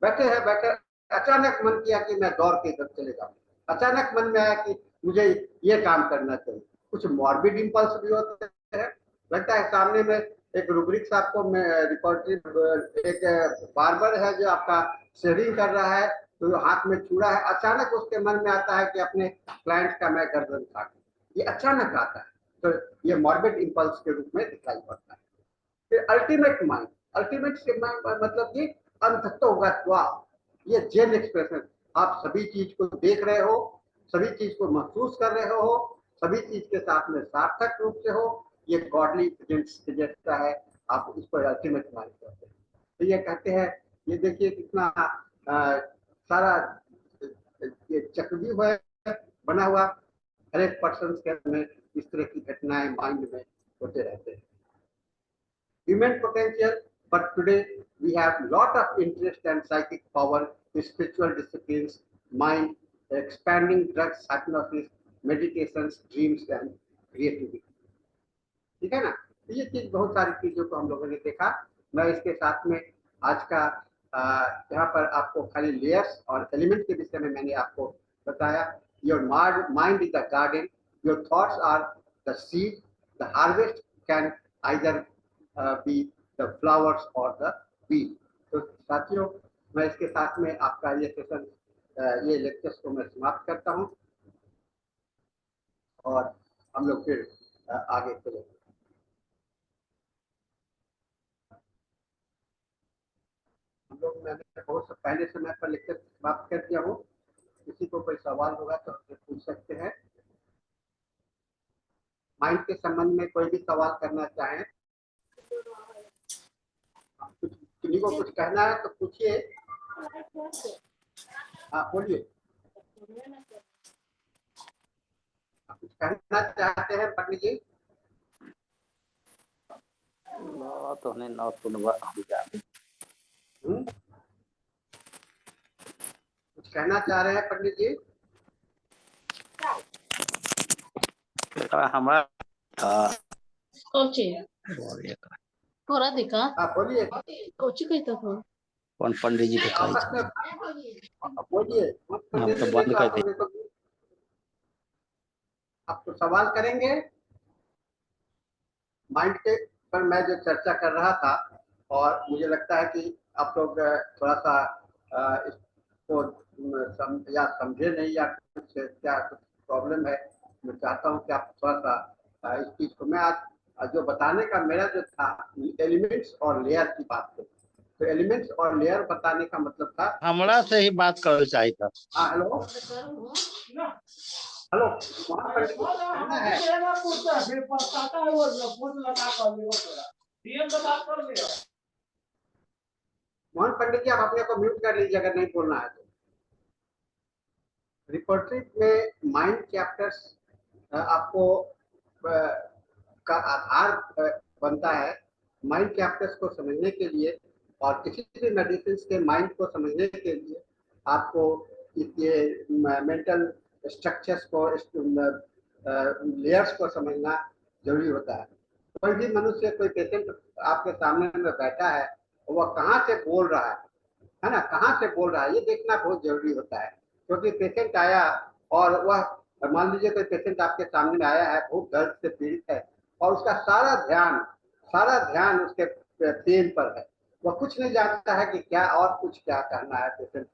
बैठे अचानक मन किया कि मैं दौड़ के घर चले जाऊं, अचानक मन में आया कि मुझे ये काम करना चाहिए। कुछ मॉर्बिड इम्पल्स भी होते हैं, लगता है सामने में एक रूब्रिक्स आपको रिपोर्टरी, एक बार्बर है जो आपका शेविंग कर रहा है तो हाथ में छुरा है, अचानक उसके मन में आता है कि अपने क्लाइंट का मैं गर्दन काटूं, ये अचानक आता है, तो ये मॉर्बिड इम्पल्स के रूप में दिखाई पड़ता है। फिर अल्टीमेट माइंड, मतलब कि अंततोगत्वा, ये जेन एक्सप्रेशन, आप सभी चीज को देख रहे हो, सभी चीज को महसूस कर रहे हो, सभी चीज के साथ में सार्थक रूप से हो, ये गॉडली प्रेजेंस जैसा है, आप इसको अल्टीमेट माइंड कहते हैं। तो ये कहते हैं, ये देखिए कितना सारा ये चक्रव्यूह है बना हुआ, हर एक पर्सन के में इस तरह की घटनाएं माइंड में होते रहते हैं। Human potential, but today we have lot of interest and psychic power, spiritual disciplines, mind, expanding drugs, hypnosis, meditations, dreams and creativity. ठीक है ना। तो ये चीज, बहुत सारी चीजों को हम लोगों ने देखा। मैं इसके साथ में आज का यहाँ पर आपको खाली लेयर्स और एलिमेंट के विषय में मैंने आपको बताया। Your mind is the garden, your thoughts are the seed, the harvest can either be the flowers or the bee. तो साथियों, मैं इसके साथ में आपका ये सेशन, ये लेक्चर्स को मैं समाप्त करता हूँ और हम लोग फिर आगे चलेंगे। हम लोग, मैंने बहुत पहले समय पर लेक्चर समाप्त कर दिया हूँ। किसी को कोई सवाल होगा तो पूछ सकते हैं। माइंड के संबंध में कोई भी सवाल करना चाहें, किसी को कुछ कहना है तो पूछिए। हाँ बोलिए, कुछ कहना चाहते हैं पंडित जी? तो नहीं ना कुछ कहना चाह रहे हैं पंडित जी? हमारा कोची थोड़ा दिखा। हाँ बोलिए। कोची कहता था। कौन पंडित जी दिखाई आपस में बोलिए, हम तो बंद कर दी। आप तो सवाल करेंगे माइंड के पर मैं जो चर्चा कर रहा था, और मुझे लगता है कि आप लोग थोड़ा सा इसको या समझे नहीं, या कुछ क्या कुछ प्रॉब्लम है। मैं चाहता हूँ कि आप थोड़ा सा इस चीज को, मैं आज जो बताने का मेरा जो था एलिमेंट्स और लेयर की बात थी, तो एलिमेंट्स और लेयर बताने का मतलब था। हमरा से ही बात कर चाहिए था। हेलो हेलो, वहाँ पर कहना है मोहन पंडित जी, आप अपने को म्यूट कर लीजिए अगर नहीं बोलना है तो। रिपोर्टरी में माइंड चैप्टर्स आपको का आधार बनता है माइंड चैप्टर्स को समझने के लिए, और किसी भी मेडिसिन के माइंड को समझने के लिए आपको ये मेंटल स्ट्रक्चर्स को, लेयर्स को समझना जरूरी होता है। कोई भी मनुष्य, कोई पेशेंट आपके सामने में बैठा है, वह कहाँ से बोल रहा है ना, कहाँ से बोल रहा है, ये देखना बहुत जरूरी होता है। क्योंकि पेशेंट आया और वह, मान लीजिए कोई पेशेंट आपके सामने में आया है, बहुत दर्द से पीड़ित है, और उसका सारा ध्यान उसके पेन पर है, वह कुछ नहीं जानता है कि क्या और कुछ क्या करना है पेशेंट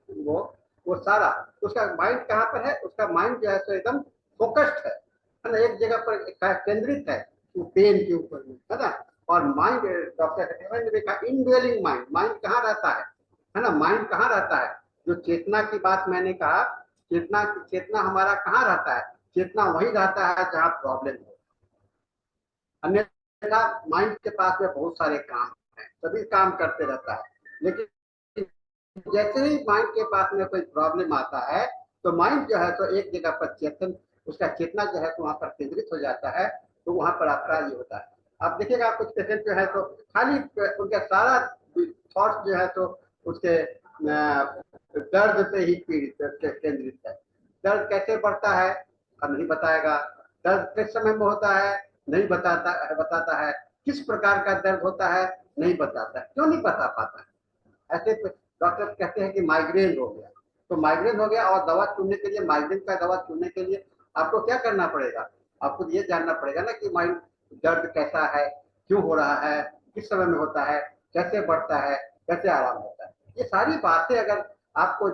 वो सारा, उसका माइंड कहाँ पर है, उसका माइंड जो है तो एकदम फोकस्ड है ना, एक जगह पर केंद्रित है, वो पेन के ऊपर में, है ना। और माइंड, डॉक्टर ने देखा इनड्वेलिंग माइंड, माइंड कहाँ रहता है ना, माइंड कहाँ रहता है, जो चेतना की बात मैंने कहा, चेतना हमारा कहाँ रहता है, चेतना वही रहता है जहाँ प्रॉब्लम हो। अन्यथा माइंड के पास में बहुत सारे काम हैं, सभी काम करते रहता है, लेकिन जैसे ही माइंड के पास में कोई प्रॉब्लम आता है, तो माइंड जो है तो एक जगह पर उसका चेतना जो है तो वहां पर केंद्रित हो जाता है, तो वहां पर आपका ये होता है। आप देखिएगा कुछ पेशेंट जो है तो खाली उनका सारा थॉट जो है तो उसके दर्द पे ही केंद्रित है। दर्द कैसे बढ़ता है नहीं बताएगा, दर्द किस समय में होता है नहीं बताता है, किस प्रकार का दर्द होता है नहीं बताता है, क्यों नहीं बता पाता है। ऐसे डॉक्टर कहते हैं कि माइग्रेन हो गया, तो माइग्रेन हो गया, और दवा चुनने के लिए, माइग्रेन का दवा चुनने के लिए आपको क्या करना पड़ेगा, आपको ये जानना पड़ेगा ना कि माइंड दर्द कैसा है, क्यों हो रहा है, किस समय में होता है, कैसे बढ़ता है, कैसे आराम होता है। ये सारी बातें अगर आपको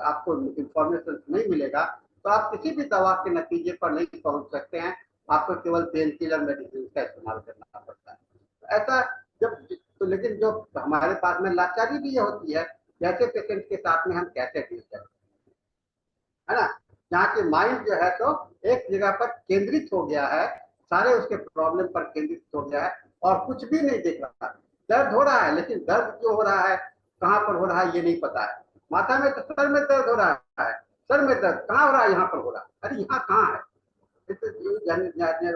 आपको इंफॉर्मेशन नहीं मिलेगा, तो आप किसी भी दवा के नतीजे पर नहीं पहुंच सकते हैं, आपको केवल पेन किलर मेडिसिन का इस्तेमाल करना पड़ता है। ऐसा जब तो, लेकिन जो हमारे पास में लाचारी भी ये होती है, जैसे पेशेंट के साथ में हम कैसे डील करें, है ना, जहाँ की माइंड जो है तो एक जगह पर केंद्रित हो गया है, सारे उसके प्रॉब्लम पर केंद्रित हो गया है, और कुछ भी नहीं देख रहा। दर्द हो रहा है, लेकिन दर्द क्यों हो रहा है, कहाँ पर हो रहा है, ये नहीं पता है। माथा में तो सर में दर्द हो रहा है, सर में दर्द कहाँ हो रहा है, यहाँ पर हो रहा है, अरे यहाँ कहाँ है,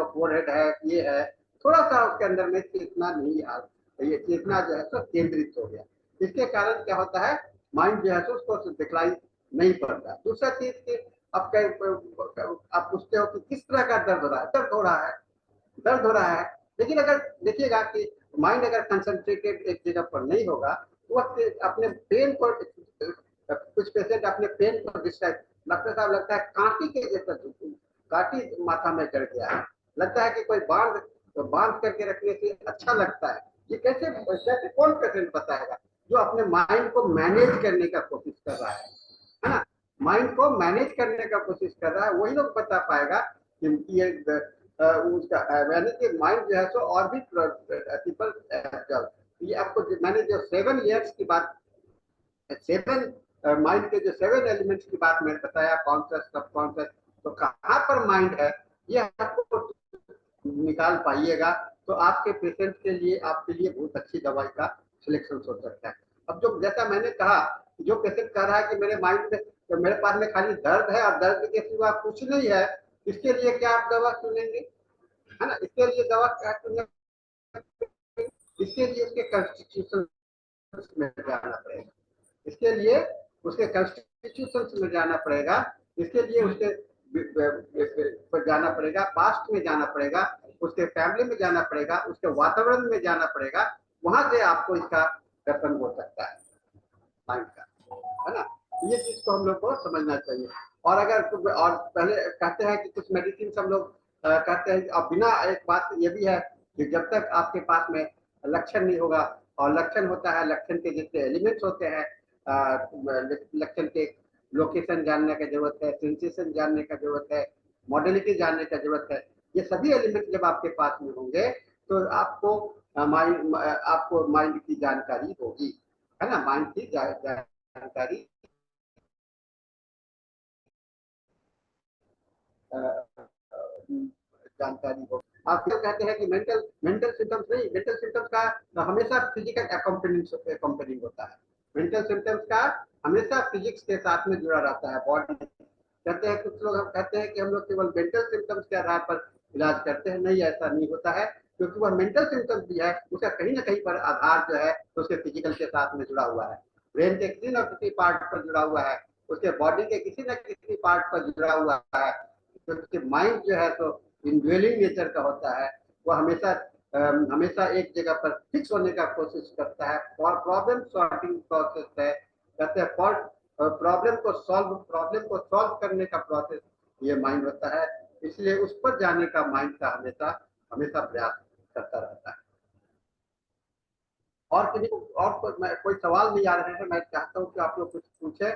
फोरहेड है, ये है, थोड़ा सा उसके अंदर में चेतना नहीं आ, ये चेतना जो है तो केंद्रित हो गया। इसके कारण क्या होता है, माइंड जो है तो उसको दिखलाई नहीं पड़ता। दूसरा चीज की आप पूछते हो कि किस तरह का दर्द हो रहा है, दर्द हो रहा है, दर्द हो रहा है, लेकिन अगर देखिएगा कि माइंड अगर कंसंट्रेटेड एक जगह पर नहीं होगा, वो अपने पेन को, कुछ पेशेंट अपने पेन को डिस्क्राइब, डॉक्टर साहब लगता है कांटी के जैसा, काटी माथा में चढ़ गया है, लगता है कि कोई बांध करके रखने से अच्छा लगता है। ये कैसे कौन पेशेंट बताएगा, जो अपने माइंड को मैनेज करने का कोशिश कर रहा है ना, माइंड को मैनेज करने का कोशिश कर रहा है, वही लोग बता पाएगा कि ये उसका यानी कि माइंड जो है सो और भी पीपल, ये आपको मैंने जो 7 ईयर्स की बात, 7 माइंड के जो 7 एलिमेंट्स की बात मैंने बताया, कॉन्शियस, सबकॉन्शियस, तो कहाँ पर माइंड है ये आपको निकाल पाइएगा, तो आपके पेशेंट के लिए, आपके लिए बहुत अच्छी दवाई का सिलेक्शन हो सकता है। अब जो जैसा मैंने कहा, जो पेशेंट कह रहा है कि मेरे माइंड में, तो मेरे पास में खाली दर्द है और दर्द के सिवा कुछ नहीं है, इसके लिए क्या आप दवा चुनेंगे, है ना, इसके लिए दवा क्या चुनेंगे, इसके लिए उसके कॉन्स्टिट्यूशन में जाना पड़ेगा, इसके लिए उसके कॉन्स्टिट्यूशन में जाना पड़ेगा, इसके लिए उसके पर जाना पड़ेगा, पास्ट में जाना पड़ेगा, उसके फैमिली में जाना पड़ेगा, उसके वातावरण में जाना पड़ेगा, वहां से आपको इसका दर्शन हो सकता है। माइंड का, है ना। ये चीज को हम लोग को समझना चाहिए। और अगर और पहले कहते हैं कि कुछ मेडिसिन हम लोग कहते हैं, अब बिना, एक बात ये भी है कि जब तक आपके पास में लक्षण नहीं होगा, और लक्षण होता है, लक्षण के जितने एलिमेंट्स होते हैं, लक्षण के लोकेशन जानने का जरूरत है, सेंसेशन जानने का जरूरत है, मॉडलिटी जानने का जरूरत है। ये सभी एलिमेंट जब आपके पास में होंगे तो आपको माइंड की जानकारी होगी, है ना, माइंड की जानकारी जानकारी हो। आप क्यों कहते हैं कि मेंटल मेंटल सिम्टम्स नहीं, मेंटल सिम्टम्स का हमेशा फिजिकल अकम्पनिंग होता है। मेंटल सिम्टम्स का हमेशा फिजिक्स के साथ में जुड़ा रहता है, बॉडी। कहते हैं कुछ लोग, हम कहते हैं कि हम लोग केवल मेंटल सिम्टम्स के आधार पर इलाज करते हैं, नहीं, ऐसा नहीं होता है, क्योंकि वह मेंटल सिम्टम्स भी है, उसका कहीं ना कहीं पर आधार जो है तो उसके फिजिकल के साथ में जुड़ा हुआ है, ब्रेन के किसी न किसी पार्ट पर जुड़ा हुआ है, उसके बॉडी के किसी न किसी पार्ट पर जुड़ा हुआ है। क्योंकि माइंड जो है तो इनड्वेलिंग नेचर का होता है, वो हमेशा एक जगह पर फिक्स होने का कोशिश करता है, और प्रॉब्लम सॉल्विंग प्रोसेस है, कहते हैं प्रॉब्लम को सॉल्व करने का प्रोसेस ये माइंड होता है। इसलिए उस पर जाने का माइंड का हमेशा हमेशा प्रयास करता रहता है। और किसी को और कोई सवाल नहीं आ रहे हैं, मैं चाहता हूँ कि आप लोग कुछ पूछे।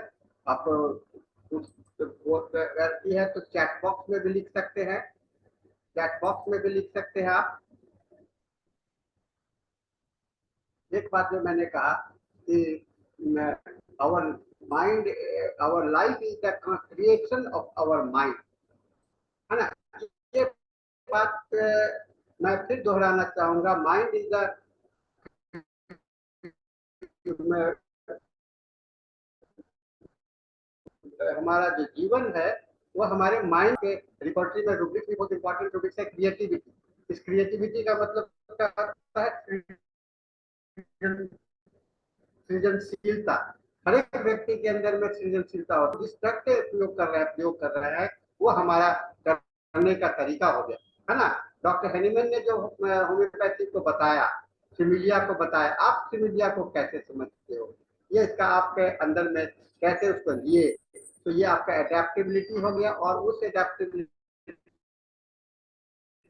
आप कुछ करती है तो चैट बॉक्स में भी लिख सकते हैं, चैट बॉक्स में भी लिख सकते हैं आप। एक बात जो मैंने कहा कि our mind, our life is the creation of our mind, है ना। ये बात मैं फिर दोहराना चाहूंगा, माइंड इज द, हमारा जो जीवन है वो हमारे माइंड के रिपोर्टरी में रूब्रिक भी बहुत इंपॉर्टेंट रूब्रिक है, क्रिएटिविटी। इस क्रिएटिविटी का मतलब क्या होता है? सृजनशीलता। हर एक व्यक्ति के अंदर में सृजनशीलता होती है, जिस तरह के प्रयोग कर रहा है वो हमारा करने का तरीका हो गया, है ना। डॉक्टर हेनीमैन ने जो होम्योपैथी को बताया, सिमिलिया को बताया, आप सिमिलिया को कैसे समझते हो, ये इसका आपके अंदर में कैसे उसको लिए, तो ये आपका एडेप्टेबिलिटी हो गया, और उस एडेप्टेबिलिटी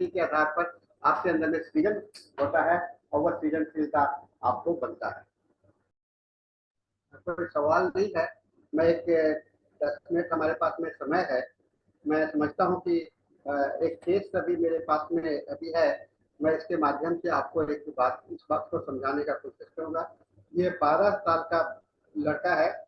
के आधार पर आपके अंदर में सृजन होता है, और वह सृजनशीलता आपको बनता है। कोई सवाल नहीं है। मैं एक 10 मिनट हमारे पास में समय है, मैं समझता हूँ कि एक केस अभी मेरे पास में अभी है, मैं इसके माध्यम से आपको इस बात को समझाने का कोशिश करूंगा। ये 12 साल का लड़का है,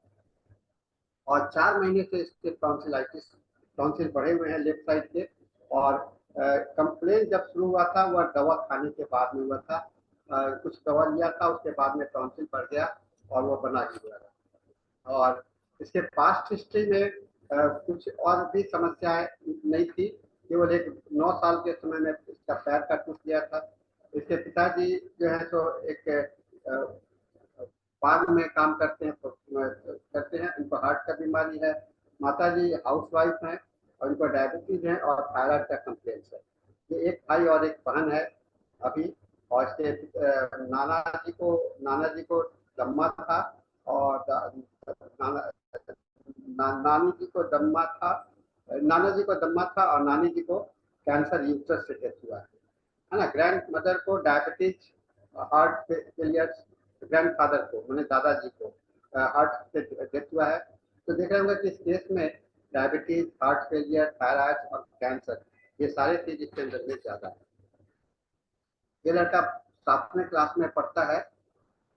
और 4 महीने से इसके टॉन्सिल बढ़े हुए हैं लेफ्ट साइड के, और कंप्लेन जब शुरू हुआ था वह दवा खाने के बाद में हुआ था। कुछ दवा लिया था, उसके बाद में टॉन्सिल बढ़ गया और वो बना ही हुआ था। और इसके पास्ट हिस्ट्री में कुछ और भी समस्याएं नहीं थी, केवल एक 9 साल के समय में इसका पैर का टूट गया था। इसके पिताजी जो है तो एक फार्म में काम करते हैं, उनको हार्ट का बीमारी है। माता जी हाउस वाइफ हैं, और उनको डायबिटीज है और थायराइड का कंप्लेंट है। ये एक भाई और एक बहन है अभी। और इसके नाना जी को दम्मा था, और नानी जी को दम्मा था, नाना जी को दम्मा था, और नानी जी को कैंसर यूट्रस से डेथ हुआ है ना। ग्रैंड मदर को diabetes, heart failure, grand father को, मैंने दादाजी को हार्ट से डेथ हुआ है। तो देख रहे होंगे कि इस केस में डायबिटीज, हार्ट फेलियर, थायराइड और कैंसर, ये सारे चीज इसके अंदर में ज्यादा है। ये लड़का 7वीं क्लास में पढ़ता है।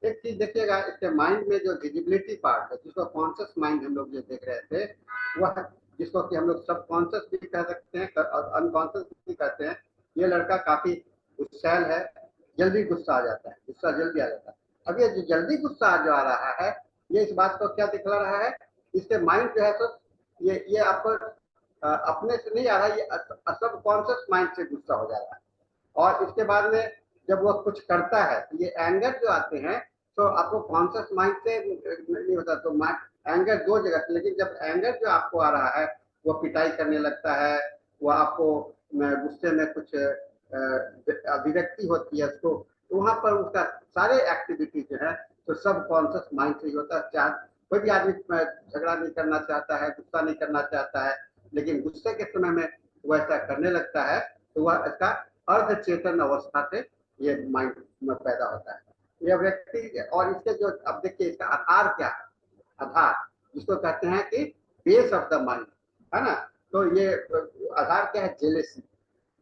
एक चीज देखिएगा, इसके माइंड में जो विजिबिलिटी पार्ट है, जिसको कॉन्शियस माइंड हम लोग जो देख रहे थे, वह जिसको कि हम लोग सबकॉन्शियस भी कह सकते हैं और अनकॉन्शियस भी कहते हैं। ये लड़का काफी गुस्सैल है, जल्दी गुस्सा आ जाता है, गुस्सा जल्दी आ जाता है। अब ये जो जल्दी गुस्सा जो आ रहा है, ये इस बात को क्या दिखला रहा है, इसके माइंड जो है तो ये आपको अपने से नहीं आ रहा है, ये सबकॉन्शियस माइंड से गुस्सा हो जा रहा है। और इसके बाद में जब वो कुछ करता है, ये एंगर जो आते हैं, तो आपको कॉन्शियस माइंड से नहीं होता, तो एंगर 2 जगह से, लेकिन जब एंगर जो आपको आ रहा है, वो पिटाई करने लगता है, वो आपको गुस्से में कुछ अभिव्यक्ति होती है उसको, तो वहां पर उसका सारे एक्टिविटी जो है तो सब कॉन्शियस माइंड से ही होता है। चाहे कोई भी आदमी झगड़ा नहीं करना चाहता है, गुस्सा नहीं करना चाहता है, लेकिन गुस्से के समय में वो ऐसा करने लगता है, तो वह इसका अर्ध चेतन अवस्था से ये माइंड में पैदा होता है यह व्यक्ति। और इसके जो अब देखिए इसका आधार क्या है, आधार जिसको कहते हैं कि बेस ऑफ द माइंड, है ना। तो ये आधार क्या है, जेलेसी,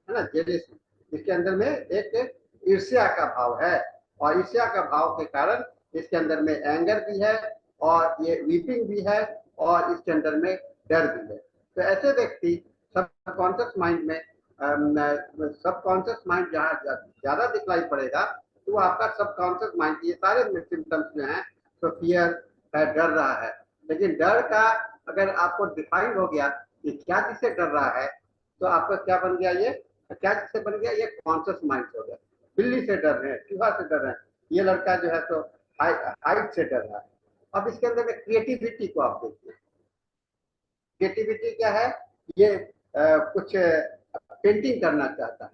है ना, जेलेसी। इसके अंदर में एक ईर्ष्या का भाव है, और ईर्ष्या का भाव के कारण इसके अंदर में एंगर भी है, और ये वीपिंग भी है, और इसके अंदर में डर भी है। तो ऐसे व्यक्ति सबकॉन्शियस माइंड में सबकॉन्शियस माइंड जहाँ ज्यादा दिखलाई पड़ेगा, तो वो आपका सबकॉन्शियस माइंड, ये सारे सिम्टम्स जो हैं, तो फियर है, डर रहा है। लेकिन डर का अगर आपको डिफाइन हो गया कि क्या जिससे डर रहा है, तो आपका क्या बन गया, ये क्या जिससे बन गया, ये कॉन्शियस माइंड हो गया। बिल्ली से डर रहे हैं, चूहा से डर रहे हैं, ये लड़का जो है तो हाइट से डर रहा है। अब इसके अंदर में क्रिएटिविटी को आप देखिए, क्रिएटिविटी क्या है, ये कुछ पेंटिंग करना चाहता है,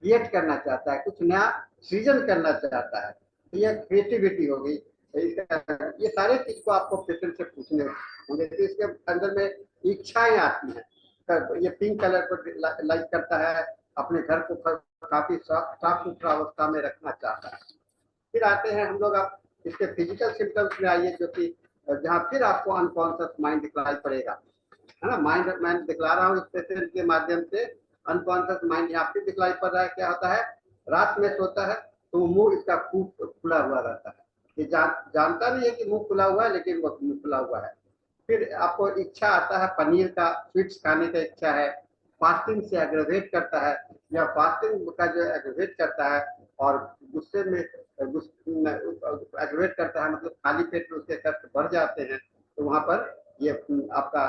क्रिएट करना चाहता है, कुछ नया सृजन करना चाहता है, तो ये क्रिएटिविटी हो गई। ये सारे चीज को आपको पेशेंट से पूछने होंगे। तो इसके अंदर में इच्छाएं आती हैं, ये पिंक कलर को लाइक करता है, अपने घर को काफी साफ सुथरा अवस्था में रखना चाहता है। फिर आते हैं हम लोग अब इसके फिजिकल सिम्टम्स में आइए, जो कि जहाँ फिर आपको अनकॉन्शियस माइंड दिखलाई पड़ेगा, है ना। माइंड मैं दिखला रहा हूँ इस पेशेंट के माध्यम से, अनकॉन्शियस माइंड यहाँ फिर दिखलाई पड़ रहा है। क्या होता है, रात में सोता है तो मुंह इसका खुला हुआ रहता है, ये जानता नहीं है कि मुंह खुला हुआ है, लेकिन वो मुंह खुला हुआ है। फिर आपको इच्छा आता है पनीर का, स्वीट्स खाने का इच्छा है, फास्टिंग से एग्रेवेट करता है, या फास्टिंग का जो एग्रेवेट करता है और गुस्से में एग्रेवेट करता है, मतलब खाली पेट में उसके कष्ट बढ़ जाते हैं, तो वहां पर ये आपका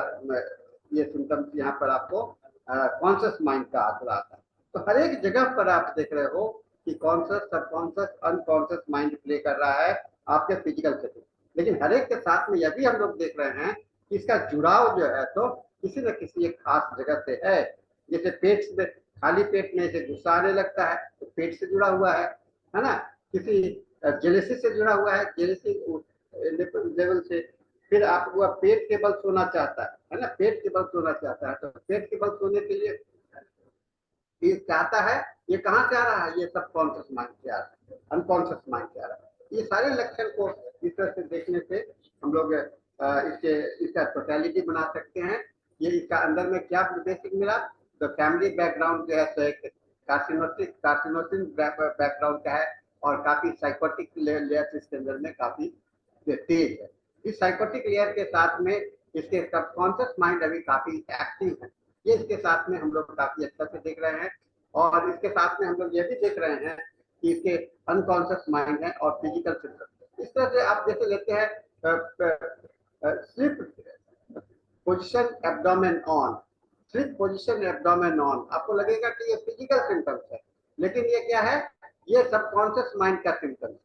ये सिम्टम्स यहाँ पर आपको कॉन्शियस माइंड का आंकड़ा आता है। तो हर एक जगह पर आप देख रहे हो कि conscious, subconscious, unconscious mind play कर रहा है आपके फिजिकल से। लेकिन हर एक के साथ में यह भी हम लोग देख रहे हैं कि इसका जुड़ाव जो है तो किसी न किसी एक खास जगह से है। जैसे पेट से, खाली पेट में से गुस्सा आने लगता है तो पेट से जुड़ा हुआ है ना। किसी जेलेसी से जुड़ा हुआ है, जेलेसी लेवल से। फिर आप वो पेट के बल सोना चाहता है ना, पेट के बल सोना चाहता है, तो पेट के बल सोने के लिए ये चाहता है, ये कहाँ से आ रहा है, ये सब कॉन्शियस माइंड से आ रहा है, अनकॉन्शियस माइंड से आ रहा है। ये सारे लक्षण को इस तरह से देखने से हम लोग इसका टोटलिटी बना सकते हैं। ये इसका अंदर में क्या बेसिक मिला, तो फैमिली बैकग्राउंड जो है तो एक कार्सिनोसिन बैकग्राउंड का है, और काफी साइकोटिक लेयर इसके अंदर में काफी तेज है। इस साइकोटिक लेयर के साथ में इसके सबकॉन्शियस माइंड अभी काफी एक्टिव है, ये इसके साथ में हम लोग काफी अच्छा से देख रहे हैं। और इसके साथ में हम लोग ये भी देख रहे हैं कि इसके अनकॉन्शियस माइंड है और फिजिकल सिम्टम। इस तरह से आप जैसे लेते हैं slip position abdomen on, slip position abdomen on, आपको लगेगा कि ये फिजिकल सिम्टम्स है, लेकिन ये क्या है, ये सबकॉन्शियस माइंड का सिम्टम्स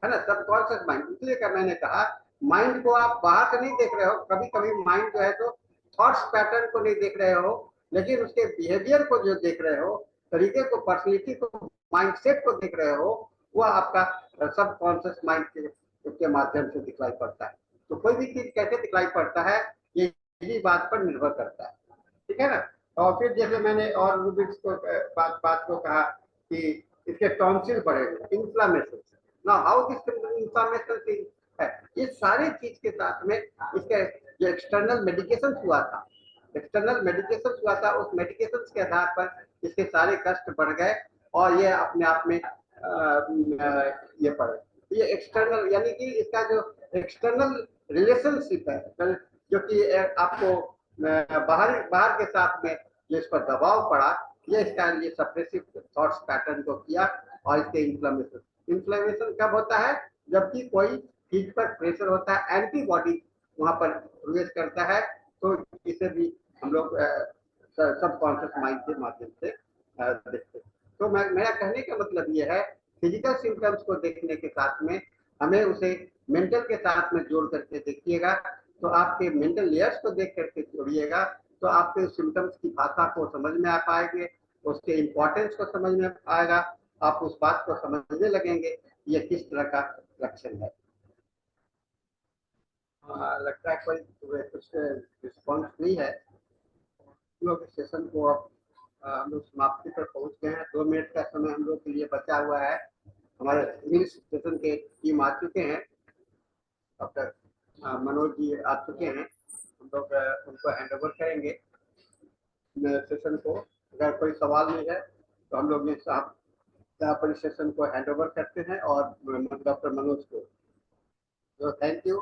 है ना, सबकॉन्शियस माइंड। इसलिए का मैंने कहा माइंड को आप बाहर से नहीं देख रहे हो, कभी कभी माइंड जो है तो थॉट्स पैटर्न को नहीं देख रहे हो, लेकिन उसके बिहेवियर को जो देख रहे हो, तरीके को, पर्सनैलिटी को, माइंडसेट को देख रहे हो, वो आपका सबकॉन्शियस माइंड के माध्यम से दिखलाई पड़ता है। तो कोई भी चीज कैसे दिखलाई पड़ता है, ये इसी बात पर निर्भर करता है, ठीक है ना। और फिर जैसे मैंने और रूबिक्स को बात को कहा कि इसके टॉन्सिल बढ़ेगा, inflammation. Now how this inflammation है, इस सारी चीज के साथ में इसके जो एक्सटर्नल मेडिकेशन हुआ था, एक्सटर्नल मेडिकेशन हुआ था, उस मेडिकेशन के आधार पर इसके सारे कष्ट बढ़ गए, और ये अपने आप में ये पड़े। ये एक्सटर्नल यानी कि इसका जो एक्सटर्नल रिलेशनशिप है, जो कि आपको बाहर के साथ में जो इस पर दबाव पड़ा, ये इसका ये सप्रेसिव थॉट्स पैटर्न को किया, और इसके इन्फ्लेमेशन कब होता है, जबकि कोई चीज पर प्रेशर होता है, एंटीबॉडी वहां पर प्रवेश करता है, तो इसे भी हम लोग सबकॉन्शियस माइंड के माध्यम से देखते हैं। तो मेरा कहने का मतलब ये है, फिजिकल सिम्टम्स को देखने के साथ में हमें उसे मेंटल के साथ में जोड़ करके देखिएगा, तो आपके मेंटल लेयर्स को देख करके जोड़िएगा, तो आपके सिम्टम्स की भाषा को समझ में आ पाएंगे, उसके इम्पोर्टेंस को समझ में आएगा, आप उस बात को समझने लगेंगे ये किस तरह का लक्षण है। लगता है कोई कुछ रिस्पॉन्स नहीं है। हम लोग इस सेशन को अब हम लोग समाप्ति पर पहुंच गए हैं। 2 मिनट का समय हम लोग के लिए बचा हुआ है। हमारे इंग्लिश सेशन के टीम आ चुके हैं, डॉक्टर मनोज जी आ चुके हैं। हम लोग उनको हैंड ओवर करेंगे सेशन को। अगर कोई सवाल नहीं है तो हम लोग यहाँ पर सेशन को हैंड ओवर करते हैं और डॉक्टर मनोज को। तो थैंक यू।